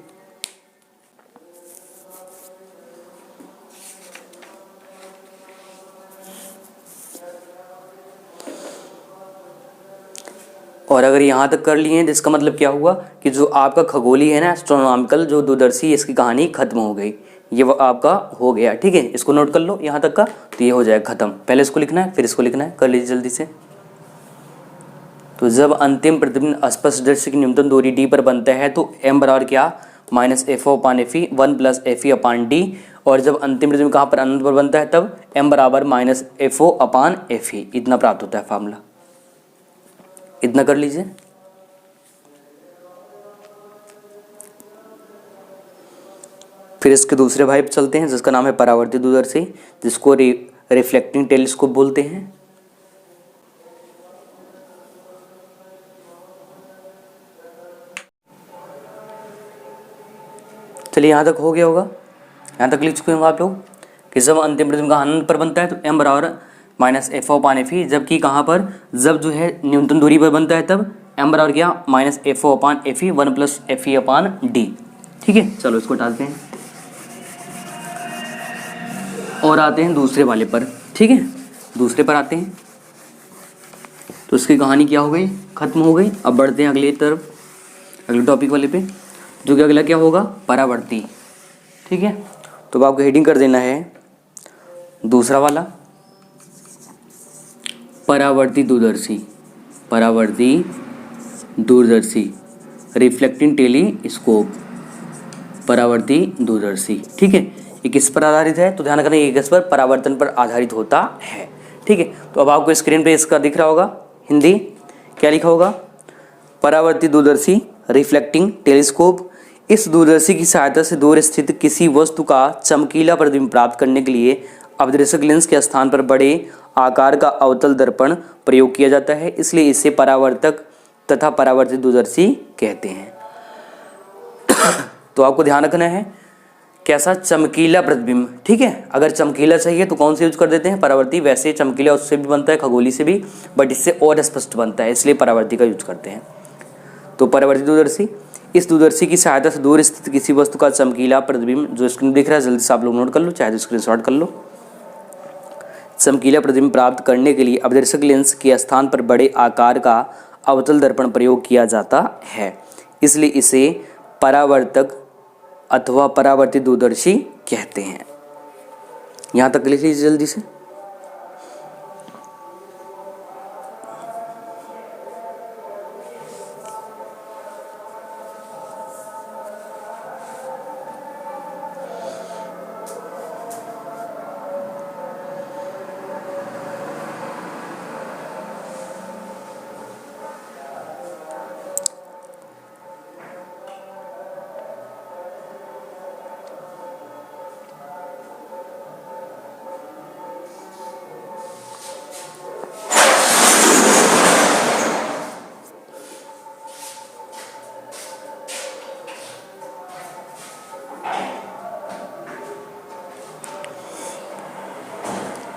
और अगर यहाँ तक कर लिए हैं तो इसका मतलब क्या हुआ कि जो आपका खगोली है ना, एस्ट्रोनॉमिकल जो दूरदर्शी, इसकी कहानी खत्म हो गई, ये वो आपका हो गया, ठीक है, इसको नोट कर लो यहाँ तक का, तो ये हो जाएगा खत्म। पहले इसको लिखना है फिर इसको लिखना है, कर लीजिए जल्दी से। तो जब अंतिम प्रतिबिंब अस्पष्ट दृष्टि की न्यूनतम दूरी D पर बनता है तो m बराबर क्या, माइनस FO अपान FE, 1 प्लस FE अपान D, और जब अंतिम प्रतिबिंब कहाँ पर अनंत पर बनता है तब m बराबर माइनस FO अपान FE, इतना प्राप्त होता है फार्मूला, इतना कर लीजिए। फिर इसके दूसरे भाई पे चलते हैं जिसका नाम है परावर्ती दूरदर्शी, जिसको रिफ्लेक्टिंग टेलीस्कोप बोलते हैं। चलिए यहाँ तक हो गया होगा, यहाँ तक लिख चुके होंगे आप लोग कि जब अंतिम प्रतिबिंब का अनंत पर बनता है तो m बराबर माइनस FO अपान FE, जबकि कहाँ पर, जब जो है न्यूनतम दूरी पर बनता है तब m बराबर क्या, माइनस FO अपान FE, 1 प्लस FE अपान D, ठीक है। चलो इसको डालते हैं और आते हैं दूसरे वाले पर, ठीक है, दूसरे पर आते हैं। तो इसकी कहानी क्या हो गई, खत्म हो गई। अब बढ़ते हैं अगले तरफ, अगले टॉपिक वाले पे, जो कि अगला क्या होगा, परावर्ती, ठीक है। तो अब आपको हेडिंग कर देना है दूसरा वाला, परावर्ती दूरदर्शी, रिफ्लेक्टिंग टेलीस्कोप, परावर्ती दूरदर्शी, ठीक है। ये किस पर आधारित है, तो ध्यान रखना ये किस पर, परावर्तन पर आधारित होता है, ठीक है। तो अब आपको स्क्रीन पे इसका दिख रहा होगा हिंदी, क्या लिखा होगा, परावर्ती दूरदर्शी रिफ्लेक्टिंग टेलीस्कोप। इस दूरदर्शी की सहायता से दूर स्थित किसी वस्तु का चमकीला प्रतिबिंब प्राप्त करने के लिए अपदृश्यक लेंस के स्थान पर बड़े आकार का अवतल दर्पण प्रयोग किया जाता है, इसलिए इसे परावर्तक तथा परावर्ती दूरदर्शी कहते हैं। तो आपको ध्यान रखना है कैसा, चमकीला प्रतिबिंब, ठीक है। अगर चमकीला चाहिए तो कौन से यूज कर देते हैं, परावर्ती। वैसे चमकीला उससे भी बनता है, खगोली से भी, बट इससे और स्पष्ट बनता है, इसलिए परावर्ती का यूज करते हैं। तो परावर्ती दूरदर्शी, इस दूरदर्शी की सहायता से दूर स्थित किसी वस्तु का चमकीला प्रतिबिंब, जो स्क्रीन दिख रहा है जल्दी से आप लोग नोट कर लो, चाहे तो स्क्रीनशॉट कर लो। चमकीला प्रतिबिंब प्राप्त करने के लिए अपदर्शक लेंस के स्थान पर बड़े आकार का अवतल दर्पण प्रयोग किया जाता है, इसलिए इसे परावर्तक अथवा परावर्तित दूरदर्शी कहते हैं। यहां तक लिख लीजिए जल्दी से।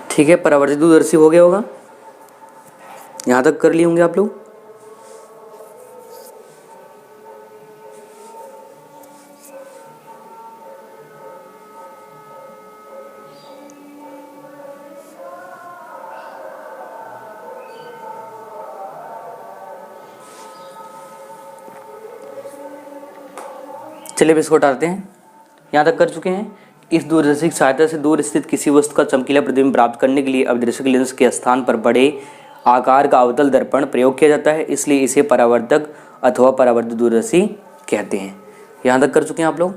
ठीक है, परावर्तित दूरदर्शी हो गया होगा, यहां तक कर लिए होंगे आप लोग। चलिए इसको हटाते हैं। यहाँ तक कर चुके हैं। इस दूरदर्शी की सहायता से दूर स्थित किसी वस्तु का चमकीला प्रतिबिंब प्राप्त करने के लिए अभिदर्शक लेंस के स्थान पर बड़े आकार का अवतल दर्पण प्रयोग किया जाता है, इसलिए इसे परावर्तक अथवा परावर्तित दूरदर्शी कहते हैं। यहाँ तक कर चुके हैं आप लोग,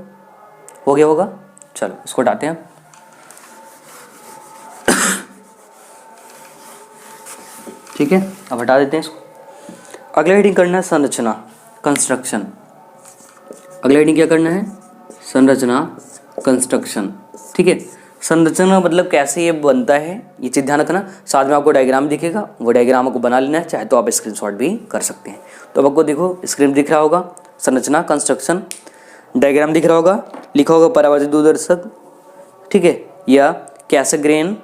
हो गया होगा। चलो इसको हटाते हैं। ठीक है, अब हटा देते हैं इसको। अगला हेडिंग करना है संरचना, कंस्ट्रक्शन। अगला हेडिंग क्या करना है? संरचना, कंस्ट्रक्शन। ठीक है, संरचना मतलब कैसे ये बनता है, ये चीज़ ध्यान रखना। साथ में आपको डायग्राम दिखेगा, वो डायग्राम को बना लेना है, चाहे तो आप स्क्रीनशॉट भी कर सकते हैं। तो अब आपको देखो स्क्रीन दिख रहा होगा, संरचना, कंस्ट्रक्शन, डायग्राम दिख रहा होगा, लिखा होगा परावर्तित दूरदर्शक, ठीक है, या कैसग्रेन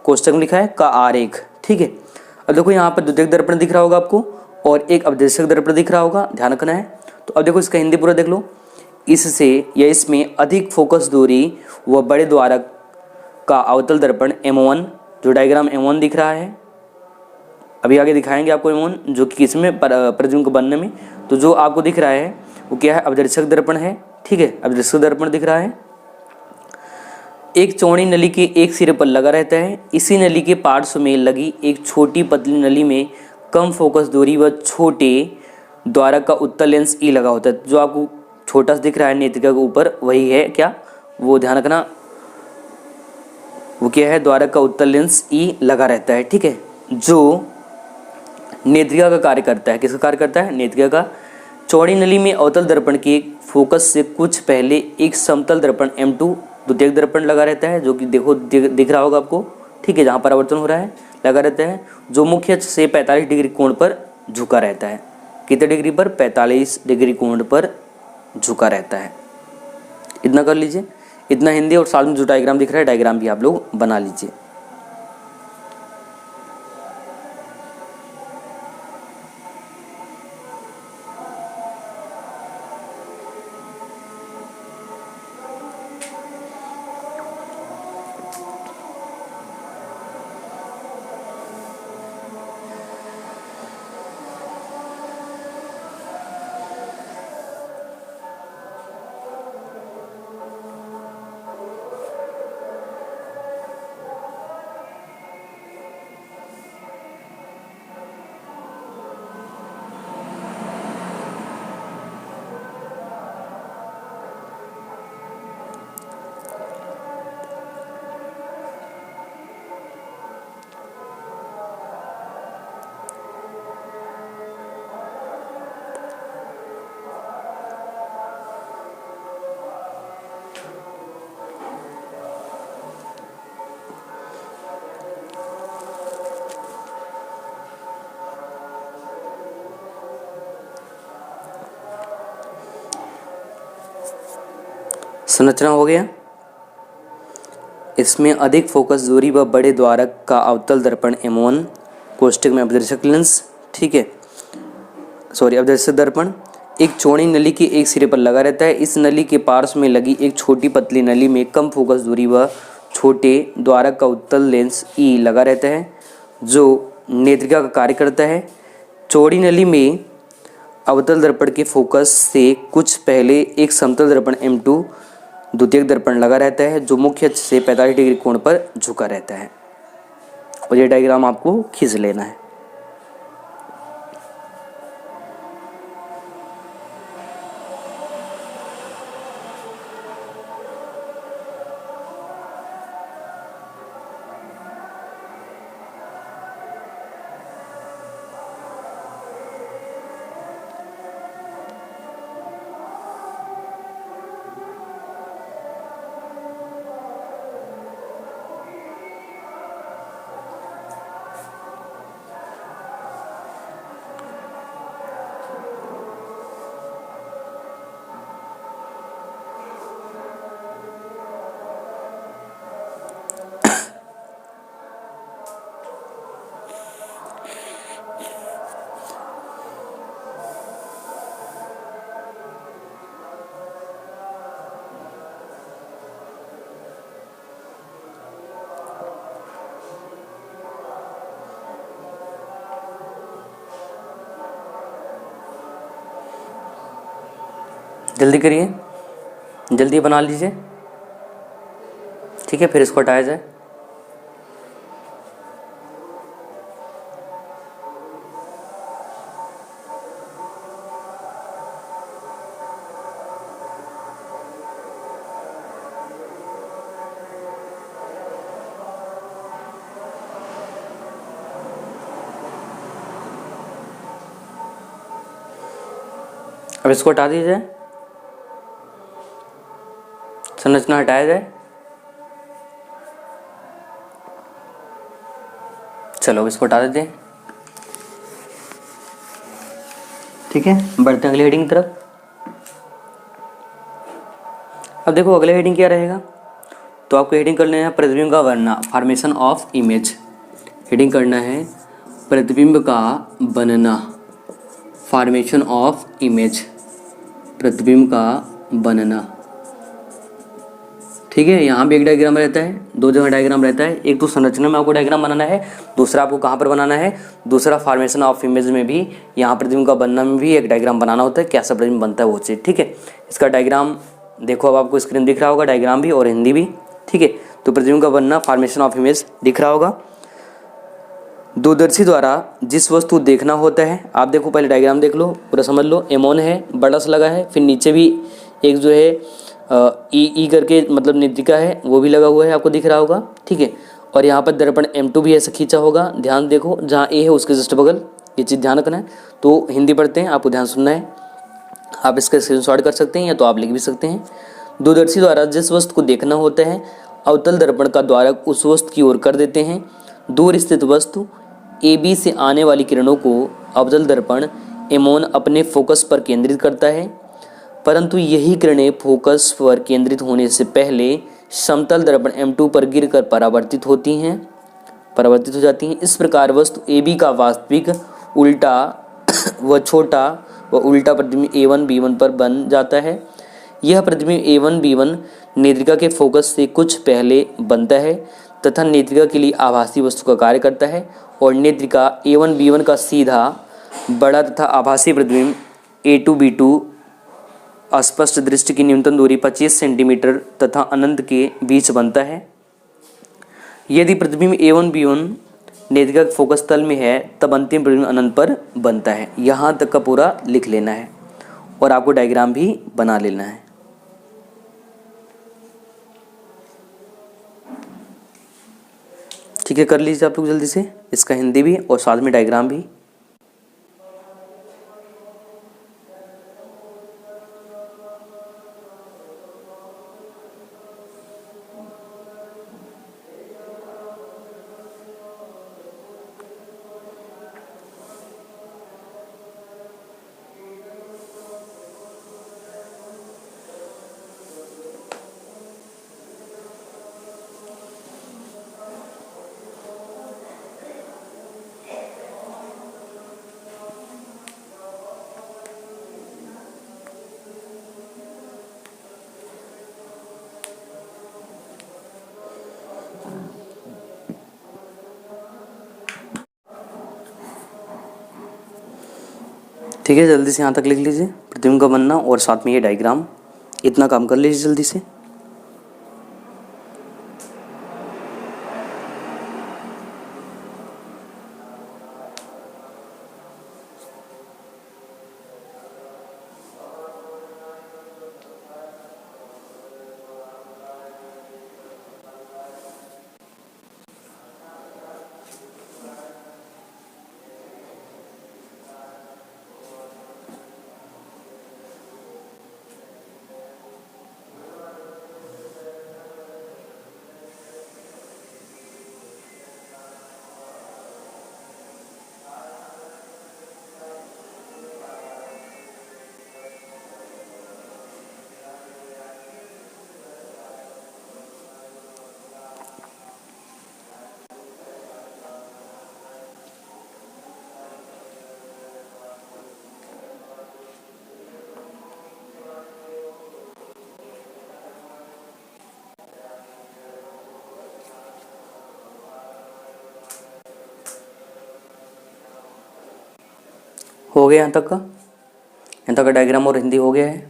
कोष्ठक में लिखा है का आरेख। ठीक है, अब देखो यहाँ पर द्वितीयक दर्पण दिख रहा होगा आपको और एक अभिदर्शक दर्पण दिख रहा होगा, ध्यान रखना है। तो अब देखो इसका हिंदी पूरा देख लो। इससे या इसमें अधिक फोकस दूरी व बड़े द्वारक का अवतल दर्पण M1, जो डायग्राम M1 दिख रहा है, अभी आगे दिखाएंगे आपको M1, जो कि किसमें प्रतिबिंब को बनने में। तो जो आपको दिख रहा है वो क्या है? अभिदर्शक दर्पण है। ठीक है, अभिदर्शक दर्पण दिख रहा है, एक चौड़ी नली के एक सिरे पर लगा रहता है। इसी नली के पार्श्व में लगी एक छोटी पतली नली में कम फोकस दूरी व छोटे द्वारक का उत्तल लेंस ई लगा होता है। जो आपको छोटा सा दिख रहा है नेत्रिका के ऊपर, वही है क्या, वो ध्यान रखना, वो क्या है? द्वारक का उत्तल लेंस ई लगा रहता है। ठीक है, जो नेत्रिका का कार्य करता है। किसका कार्य करता है? नेत्रिका का। चौड़ी नली में अवतल दर्पण के फोकस से कुछ पहले एक समतल दर्पण M2 द्वितीयक दर्पण लगा रहता है, जो कि देखो दिख रहा होगा आपको। ठीक है, जहाँ परावर्तन हो रहा है लगा रहता है, जो मुख्य अक्ष से 45 डिग्री कोण पर झुका रहता है। कितने डिग्री पर? 45 डिग्री कोण पर झुका रहता है। इतना कर लीजिए, इतना हिंदी। और साथ में जो डायग्राम दिख रहा है, डायग्राम भी आप लोग बना लीजिए। संरचना हो गया। इसमें अधिक फोकस दूरी व बड़े द्वारक का अवतल दर्पण M1 कोष्ठक में अभिदर्शक लेंस, ठीक है, अभिदर्शक दर्पण एक चौड़ी नली के एक सिरे पर लगा रहता है। इस नली के पार्श्व में लगी एक छोटी पतली नली में कम फोकस दूरी व छोटे द्वारक का उत्तल लेंस ई लगा रहता है, जो नेत्रिका का कार्य करता है। चौड़ी नली में अवतल दर्पण के फोकस से कुछ पहले एक समतल दर्पण M2 द्वितीयक दर्पण लगा रहता है जो मुख्य अक्ष से 45 डिग्री कोण पर झुका रहता है। और ये डायग्राम आपको खींच लेना है। जल्दी करिए, जल्दी बना लीजिए, ठीक है। फिर इसको हटाया जाए। अब इसको हटा दिया जाए, संरचना हटाया जाए। चलो इसको हटा देते हैं, ठीक है। बढ़ते हैं अगले हेडिंग की तरफ। अब देखो अगले हेडिंग क्या रहेगा, तो आपको हेडिंग करना है प्रतिबिंब का बनना, फॉर्मेशन ऑफ इमेज। हेडिंग करना है प्रतिबिंब का बनना, फॉर्मेशन ऑफ इमेज, प्रतिबिंब का बनना, ठीक है। यहाँ भी एक डायग्राम रहता है, दो जगह डायग्राम रहता है। एक तो संरचना में आपको डायग्राम बनाना है, दूसरा आपको कहाँ पर बनाना है, दूसरा फॉर्मेशन ऑफ इमेज में भी, यहाँ प्रतिबिंब का बनना में भी एक डायग्राम बनाना होता है, कैसा प्रतिबिंब बनता है वो चीज़, ठीक है। इसका डायग्राम देखो, अब आपको स्क्रीन दिख रहा होगा, डायग्राम भी और हिंदी भी, ठीक है। तो प्रतिबिंब का बनना, फॉर्मेशन ऑफ इमेज दिख रहा होगा। दूरदर्शी द्वारा जिस वस्तु देखना होता है, आप देखो पहले डायग्राम देख लो, पूरा समझ लो। एमोन है, बड़ा सा लगा है, फिर नीचे भी एक जो है ई करके मतलब नेत्रिका है, वो भी लगा हुआ है, आपको दिख रहा होगा, ठीक है। और यहाँ पर दर्पण M2 भी ऐसे खींचा होगा। ध्यान देखो, जहाँ ए है उसके जस्ट बगल, ये चीज़ ध्यान रखना है। तो हिंदी पढ़ते हैं, आपको ध्यान सुनना है। आप इसका स्क्रीनशॉट कर सकते हैं या तो आप लिख भी सकते हैं। दूरदर्शी द्वारा जिस वस्तु को देखना होता है, अवतल दर्पण का द्वारक उस वस्तु की ओर कर देते हैं। दूर स्थित वस्तु AB से आने वाली किरणों को अवतल दर्पण एमोन अपने फोकस पर केंद्रित करता है, परंतु यही किरणें फोकस पर केंद्रित होने से पहले समतल दर्पण M2 पर गिरकर परावर्तित हो जाती हैं। इस प्रकार वस्तु AB का वास्तविक उल्टा व छोटा व उल्टा प्रतिबिंब A1 B1 पर बन जाता है। यह प्रतिबिंब A1 B1 नेत्रिका के फोकस से कुछ पहले बनता है तथा नेत्रिका के लिए आभासी वस्तु का कार्य करता है, और नेत्रिका A1 B1 का सीधा बड़ा तथा आभासी प्रतिबिंब A2 B2 अस्पष्ट दृष्टि की न्यूनतम दूरी 25 सेंटीमीटर तथा अनंत के बीच बनता है। यदि प्रतिबिंब A1 B1 नेत्रिका के फोकस तल में है, तब अंतिम प्रतिबिंब अनंत पर बनता है। यहाँ तक का पूरा लिख लेना है और आपको डायग्राम भी बना लेना है। ठीक है, कर लीजिए आप लोग जल्दी से, इसका हिंदी भी और साथ में डायग्राम भी। ठीक है, जल्दी से यहाँ तक लिख लीजिए प्रतिबिंब का बनना और साथ में ये डायग्राम, इतना काम कर लीजिए जल्दी से। हो गया यहाँ तक का, यहाँ तक का डायग्राम और हिंदी हो गया है।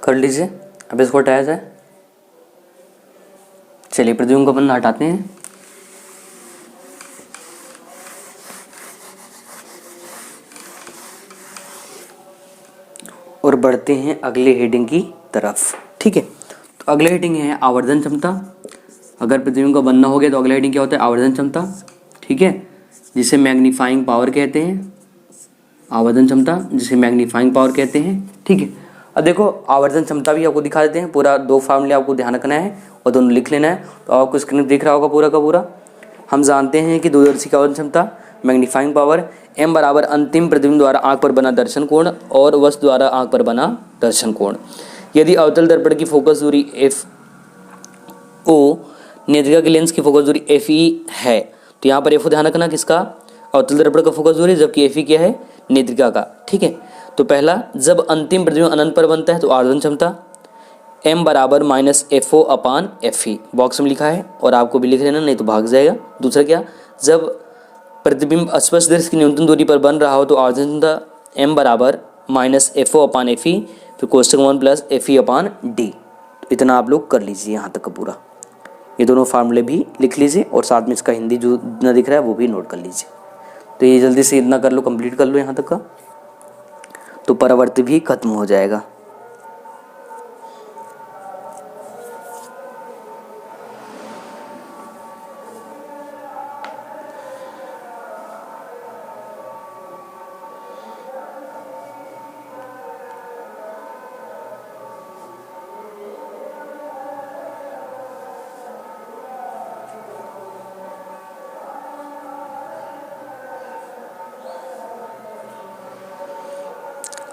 कर लीजिए, अब इसको हटाया जाए। चलिए प्रतिबिंब का बनना हटाते हैं और बढ़ते हैं अगले हेडिंग की तरफ। ठीक है, तो अगले हेडिंग है आवर्धन क्षमता। अगर प्रतिबिंब का बनना हो गया तो अगला हेडिंग क्या होता है, आवर्धन क्षमता। ठीक है, जिसे मैग्नीफाइंग पावर कहते हैं, आवर्धन क्षमता जिसे मैग्नीफाइंग पावर कहते हैं। ठीक है, अब देखो आवर्धन क्षमता भी आपको दिखा देते हैं, पूरा 2 फार्मूले आपको ध्यान रखना है और दोनों लिख लेना है। तो आपको स्क्रीन दिख रहा होगा पूरा का पूरा। हम जानते हैं कि दूरदर्शी की आवर्धन क्षमता मैग्नीफाइंग पावर m बराबर अंतिम प्रतिबिंब द्वारा आंख पर बना दर्शन कोण और वस्तु द्वारा आंख पर बना दर्शन कोण। यदि अवतल दर्पण की फोकस दूरी f o नेत्रिका की लेंस की फोकस दूरी f e है, तो यहाँ पर f ध्यान रखना किसका, अवतल दर्पण का फोकस दूरी, जबकि f e क्या है, नेत्रिका का। ठीक है, तो पहला, जब अंतिम प्रतिबिंब अनंत पर बनता है तो आवर्धन क्षमता m बराबर -FO अपान FE, बॉक्स में लिखा है और आपको भी लिख लेना नहीं तो भाग जाएगा। दूसरा क्या, जब प्रतिबिंब स्पर्श दृश्य की न्यूनतम दूरी पर बन रहा हो तो आवर्धन क्षमता m बराबर -FO अपान FE, फिर कोष्टक 1 प्लस FE अपान D। तो इतना आप लोग कर लीजिए यहाँ तक का पूरा, ये दोनों फार्मूले भी लिख लीजिए और साथ में इसका हिंदी जो इतना दिख रहा है वो भी नोट कर लीजिए। तो ये जल्दी से इतना कर लो, कंप्लीट कर लो यहाँ तक का, तो परावर्त भी खत्म हो जाएगा।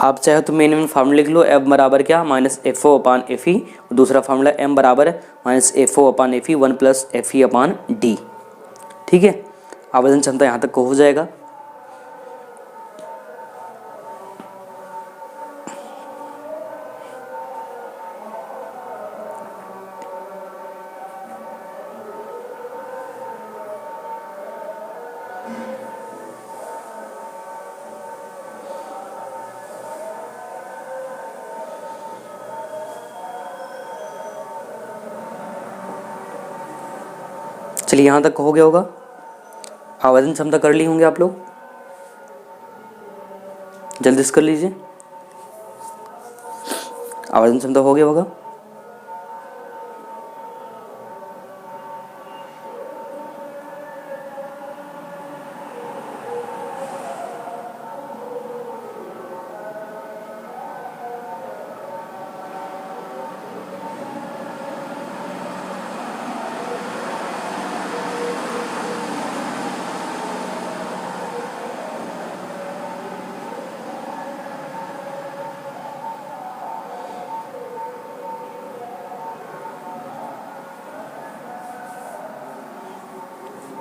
आप चाहे तो मेन फार्मूला लिख लो, एफ बराबर क्या, -FO अपान FE, और दूसरा फार्मूला m बराबर -FO अपान FE 1 प्लस FE अपान D। ठीक है, आवर्धन क्षमता यहाँ तक को हो जाएगा। चलिए यहाँ तक हो गया होगा, आवर्धन क्षमता कर ली होंगे आप लोग, जल्दी से कर लीजिए। आवर्धन क्षमता हो गया होगा।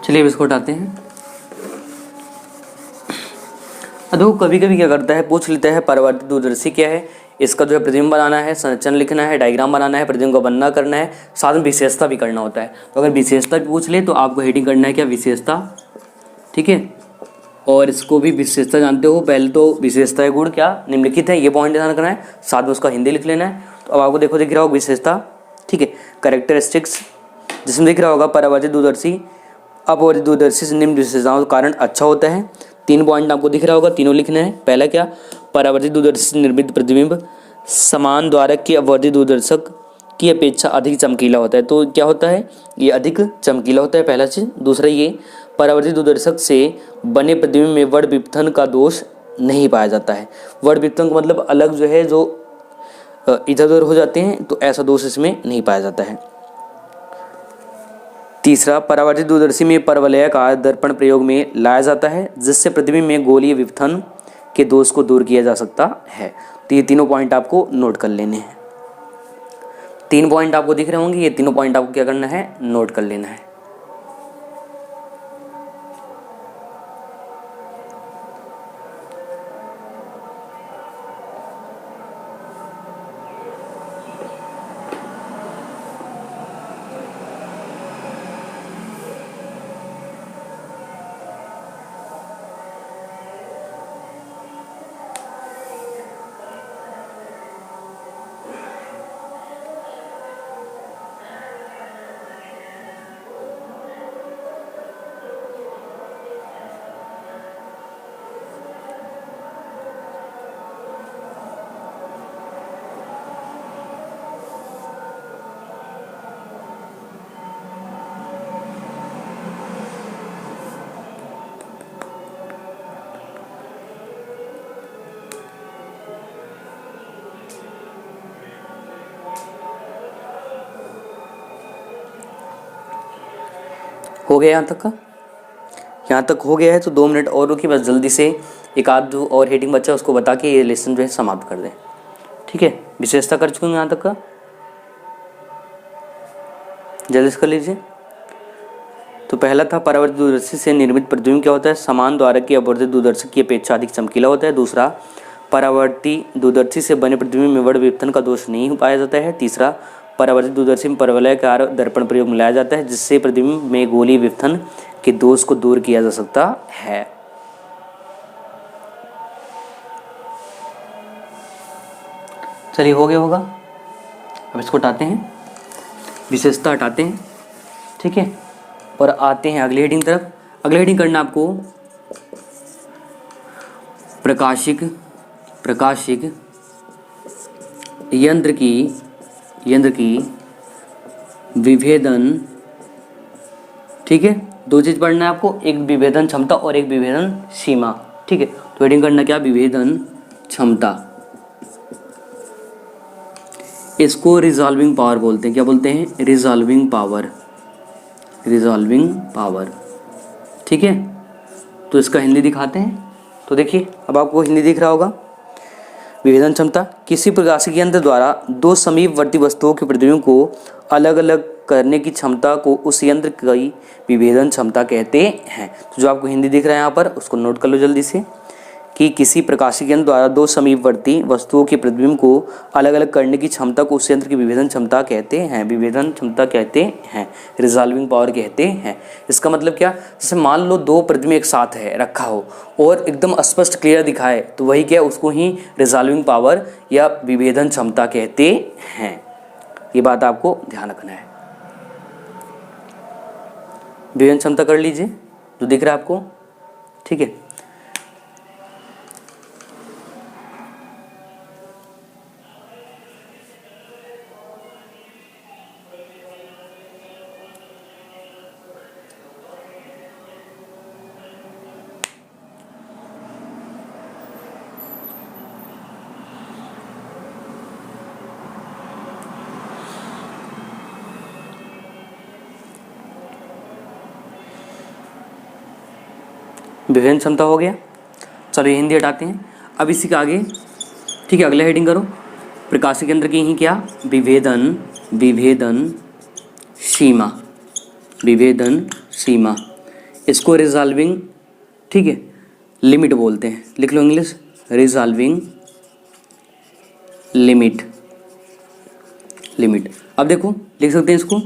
चलिए अब इसको हटाते हैं। देखो कभी कभी क्या करता है, पूछ लेता है परावर्तित दूरदर्शी क्या है, इसका जो है प्रतिबिंब बनाना है, संरचना लिखना है, डायग्राम बनाना है, प्रतिबिंब का वर्णन करना है, साथ में विशेषता भी करना होता है। तो अगर विशेषता भी पूछ ले तो आपको हेडिंग करना है क्या, विशेषता, ठीक है। और इसको भी विशेषता जानते हो, पहले तो विशेषता है गुण क्या निम्नलिखित है, ये पॉइंट ध्यान रखना है, साथ में उसका हिंदी लिख लेना है। तो अब आपको देखो दिख रहा होगा विशेषता, ठीक है, कैरेक्टरिस्टिक्स, जिसमें दिख रहा होगा परावर्तित दूरदर्शी अपवर्तित दूरदर्शी से निम्न विशेषताओं के कारण अच्छा होता है। 3 पॉइंट आपको दिख रहा होगा, तीनों लिखना है। पहला क्या, परावर्तित दूरदर्शी से निर्मित प्रतिबिंब समान द्वारक के अपवर्तित दूरदर्शक की अपेक्षा अधिक चमकीला होता है। तो क्या होता है, ये अधिक चमकीला होता है, पहला चीज। दूसरा ये परावर्तित दूरदर्शक से बने प्रतिबिंब में वर्ण विपथन का दोष नहीं पाया जाता है। वर्ण विपथन का मतलब अलग जो है, जो इधर उधर हो जाते हैं, तो ऐसा दोष इसमें नहीं पाया जाता है। तीसरा, परावर्तित दूरदर्शी में परवलयाकार दर्पण प्रयोग में लाया जाता है, जिससे प्रतिबिंब में गोलीय विपथन के दोष को दूर किया जा सकता है। तो ये तीनों पॉइंट आपको नोट कर लेने हैं। 3 पॉइंट आपको दिख रहे होंगे, ये तीनों पॉइंट आपको क्या करना है, नोट कर लेना है। हो गया यहाँ तक का, यहाँ तक हो गया है तो 2 मिनट और रुकी, बस जल्दी से एक आध दो और हेडिंग बच्चा उसको बता के ये लेसन जो है समाप्त कर दें, ठीक है। विशेषता कर चुके हैं यहाँ तक का, जल्दी से कर लीजिए। तो पहला था परावर्तित दूरदर्शी से निर्मित प्रतिबिंब क्या होता है, समान द्वारक के अपवर्तित दूरदर्शक की अपेक्षा अधिक चमकीला होता है। दूसरा, परावर्तित दूरदर्शी से बने प्रतिबिंब में वर्ण विपथन का दोष नहीं पाया जाता है। तीसरा, परावर्तित दूरदर्शी में परवलयाकार दर्पण प्रयोग में लाया जाता है, जिससे प्रतिबिंब में गोलीय विपथन के दोष को दूर किया जा सकता है। चलिए हो गया होगा, अब इसको हटाते हैं, विशेषता हटाते हैं, ठीक है, और आते हैं अगली हेडिंग तरफ। अगली हेडिंग करना आपको प्रकाशिक यंत्र की विभेदन, ठीक है। 2 चीज पढ़ना है आपको, एक विभेदन क्षमता और एक विभेदन सीमा, ठीक है। तो हेडिंग करना क्या, विभेदन क्षमता, इसको रिजॉल्विंग पावर बोलते हैं। क्या बोलते हैं, रिजॉल्विंग पावर, ठीक है। तो इसका हिंदी दिखाते हैं। तो देखिए अब आपको हिंदी दिख रहा होगा। विभेदन क्षमता, किसी प्रकाशिक यंत्र द्वारा 2 समीपवर्ती वस्तुओं के प्रतिबिंब को अलग अलग करने की क्षमता को उस यंत्र की विभेदन क्षमता कहते हैं। तो जो आपको हिंदी दिख रहा है यहाँ पर, उसको नोट कर लो जल्दी से, कि किसी प्रकाशिक यंत्र द्वारा 2 समीपवर्ती वस्तुओं के प्रतिबिंब को अलग अलग करने की क्षमता को उस यंत्र की विभेदन क्षमता कहते हैं, विभेदन क्षमता कहते हैं, रिजॉल्विंग पावर कहते हैं। इसका मतलब क्या, जैसे मान लो 2 प्रतिबिंब एक साथ है रखा हो और एकदम स्पष्ट क्लियर दिखाए, तो वही क्या, उसको ही रिजॉल्विंग पावर या विभेदन क्षमता कहते हैं। ये बात आपको ध्यान रखना है। विभेदन क्षमता कर लीजिए, जो दिख रहा है आपको, ठीक है। विभेदन क्षमता हो गया। चलो ये हिंदी हटाते हैं। अब इसी के आगे, ठीक है, अगला हेडिंग करो, प्रकाशिक यंत्र की ही क्या, विभेदन सीमा। इसको रिजॉल्विंग, ठीक है, लिमिट बोलते हैं। लिख लो इंग्लिश, रिजॉल्विंग लिमिट। अब देखो लिख सकते हैं इसको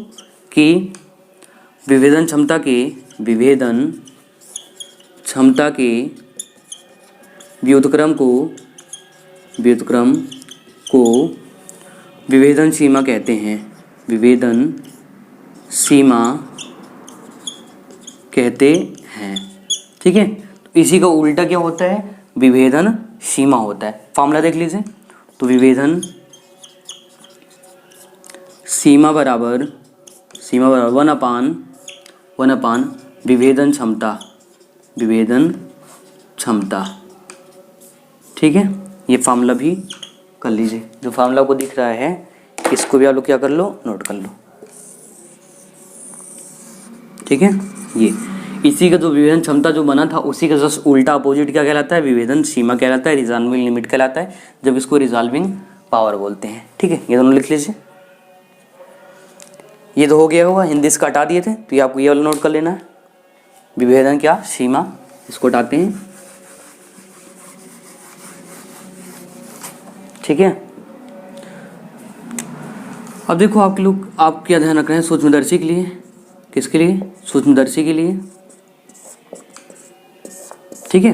कि विभेदन क्षमता के व्युत्क्रम को विभेदन सीमा कहते हैं। विभेदन सीमा कहते हैं, ठीक है। तो इसी का उल्टा क्या होता है, विभेदन सीमा होता है। फॉर्मूला देख लीजिए, तो विभेदन सीमा बराबर 1/1 विभेदन क्षमता, ठीक है। ये फार्मूला भी कर लीजिए, जो फार्मूला को दिख रहा है इसको भी आप लोग क्या कर लो, नोट कर लो, ठीक है। ये इसी का जो विभेदन क्षमता जो बना था उसी का जस्ट उल्टा अपोजिट क्या कहलाता है, विभेदन सीमा कहलाता है, रिजॉल्विंग लिमिट कहलाता है, जब इसको रिजॉल्विंग पावर बोलते हैं, ठीक है। ये दोनों लिख लीजिए। ये तो हो गया होगा, हिंदी इसका हटा दिए थे, तो ये आपको ये वाला नोट कर लेना है, विभेदन क्या, सीमा, इसको हटाते हैं, ठीक है। अब देखो आप क्या ध्यान रख रहे हैं, सूक्ष्मदर्शी के लिए, किसके लिए, सूक्ष्मदर्शी के लिए, ठीक है।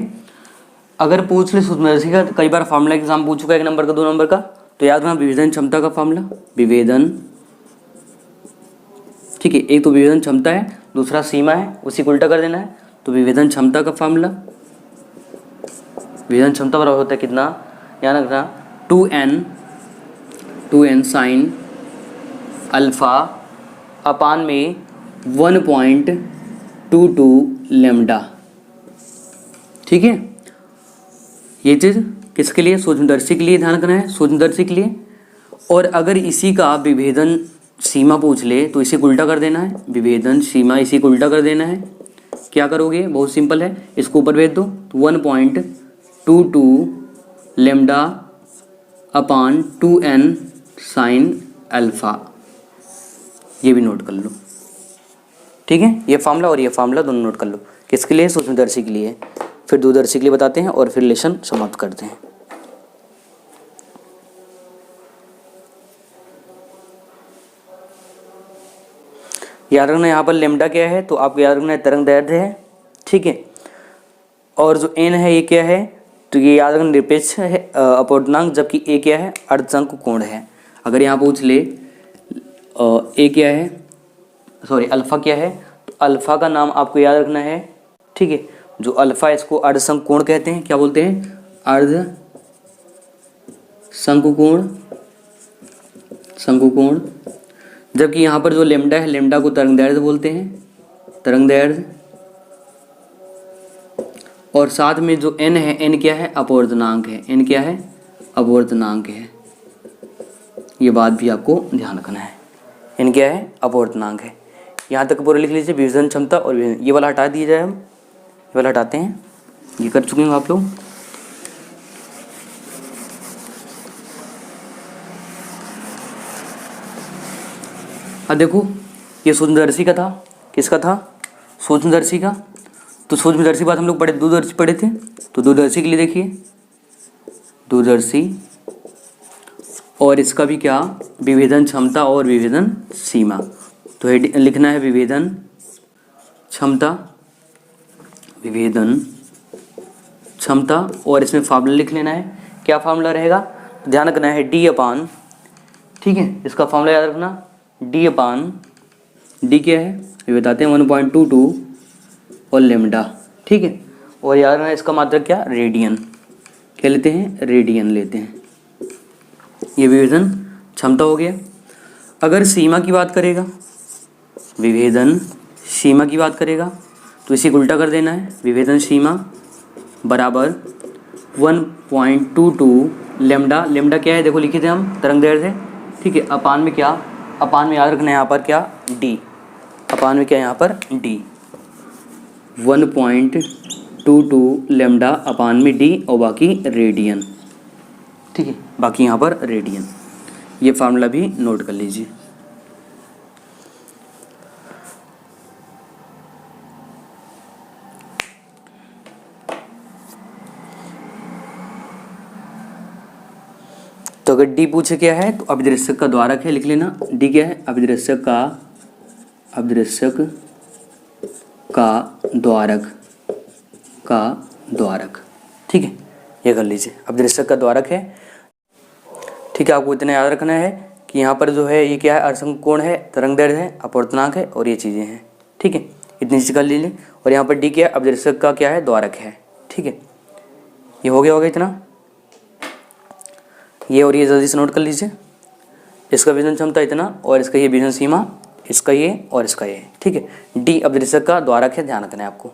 अगर पूछ ले सूक्ष्मदर्शी का, कई बार फार्मूला एग्जाम पूछ चुका है 1 नंबर का 2 नंबर का, तो याद रखना विभेदन क्षमता का फार्मूला, विभेदन, ठीक है। एक तो विभेदन क्षमता है, दूसरा सीमा है, उसी को उल्टा कर देना है। तो विभेदन क्षमता का फार्मूला, विभेदन क्षमता बराबर होता है कितना, याद रखना 2n साइन अल्फा अपान में 1.22 लैम्डा, ठीक है। ये चीज़ किसके लिए, सूक्ष्मदर्शी के लिए ध्यान रखना है, सूक्ष्मदर्शी के लिए। और अगर इसी का विभेदन सीमा पूछ ले तो इसे उल्टा कर देना है, विभेदन सीमा इसी को उल्टा कर देना है। क्या करोगे, बहुत सिंपल है, इसको ऊपर भेज दो, 1.22 लैम्डा अपान 2n साइन अल्फा, ये भी नोट कर लो, ठीक है। ये फार्मूला और ये फार्मूला दोनों नोट कर लो, किसके लिए, सूक्ष्मदर्शी के लिए। फिर दूरदर्शी के लिए बताते हैं और फिर रिलेशन समाप्त करते हैं। याद रखना यहाँ पर लेमडा क्या है, तो आपको याद रखना है तरंग दैर्ध्य है, ठीक है। और जो एन है ये क्या है, तो ये याद रखना निरपेक्ष है अपवर्तनांक, जबकि ए क्या है, अर्धशंकु कोण है। अगर यहाँ पूछ ले ए क्या है, सॉरी अल्फा क्या है, तो अल्फा का नाम आपको याद रखना है, ठीक है। जो अल्फा इसको अर्धशंकु कोण कहते हैं, क्या बोलते हैं, अर्धशंकु कोण, जबकि यहाँ पर जो लेमडा है, लेमडा को तरंग दैर्ध्य बोलते हैं, तरंग दैर्ध्य। और साथ में जो एन है, एन क्या है, अपवर्तनांक है, एन क्या है, अपवर्तनांक है। ये बात भी आपको ध्यान रखना है, एन क्या है, अपवर्तनांक है। यहाँ तक पूरा लिख लीजिए, विभेदन क्षमता। और ये वाला हटा दिया जाए, हम ये वाला हटाते हैं, ये कर चुके हैं आप लोग। अब देखो ये सूक्ष्मदर्शी का था, किसका था, सूक्ष्मदर्शी का। तो सूक्ष्मदर्शी बात हम लोग दूरदर्शी पढ़े थे, तो दूरदर्शी के लिए देखिए, दूरदर्शी और इसका भी क्या, विभेदन क्षमता और विभेदन सीमा। तो लिखना है विभेदन क्षमता और इसमें फार्मूला लिख लेना है। क्या फार्मूला रहेगा, ध्यान रखना है डी अपान, ठीक है। इसका फार्मूला याद रखना, डी अपान, डी क्या है ये बताते हैं, 1.22 और लेमडा, ठीक है। और याद रखना इसका मात्रक क्या, रेडियन, क्या लेते हैं, रेडियन लेते हैं। ये विभेदन क्षमता हो गया। अगर सीमा की बात करेगा, विभेदन सीमा की बात करेगा, तो इसे उल्टा कर देना है, विभेदन सीमा बराबर 1.22 लेमडा, लेमडा क्या है देखो लिखे थे हम, तरंग दैर्ध्य, ठीक है। अपान में क्या, अपान में याद रखना है यहाँ पर क्या, डी, अपान में क्या यहाँ पर डी, 1.22 लेमडा अपान में डी और बाकी रेडियन, ठीक है, बाकी यहाँ पर रेडियन। ये फार्मूला भी नोट कर लीजिए। तो अगर डी पूछे क्या है तो अभिदृश्यक का द्वारक है, लिख लेना। डी क्या है? अभिदृश्यक का द्वारक। ठीक है, ये कर लीजिए, अभिदृश्यक का द्वारक है। ठीक है, आपको इतना याद रखना है कि यहाँ पर जो है ये क्या है, अर्धसंक कोण है, तरंगदैर्घ्य है, अपवर्तनांक है और ये चीज़ें हैं। ठीक है, इतनी चीज़ कर लीजिए। और यहाँ पर डी क्या है? अभिदृश्यक का क्या है? द्वारक है। ठीक है, ये हो गया होगा इतना, ये और ये जल्दी से नोट कर लीजिए। इसका विभेदन क्षमता इतना और इसका ये विभेदन सीमा, इसका ये और इसका ये। ठीक है, डी अभिदृश्यक का द्वारक है, ध्यान रखना है आपको।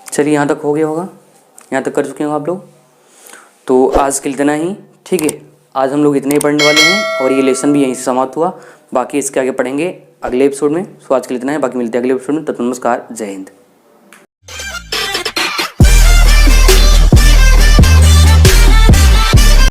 चलिए, यहाँ तक हो गया होगा, यहाँ तक कर चुके हो आप लोग। तो आज के लिए इतना ही। ठीक है, आज हम लोग इतने ही पढ़ने वाले हैं और ये लेसन भी यहीं से समाप्त हुआ। बाकी इसके आगे पढ़ेंगे अगले एपिसोड में। सो आज के लिए इतना है, बाकी मिलते हैं अगले एपिसोड में। तब तक नमस्कार, जय हिंद।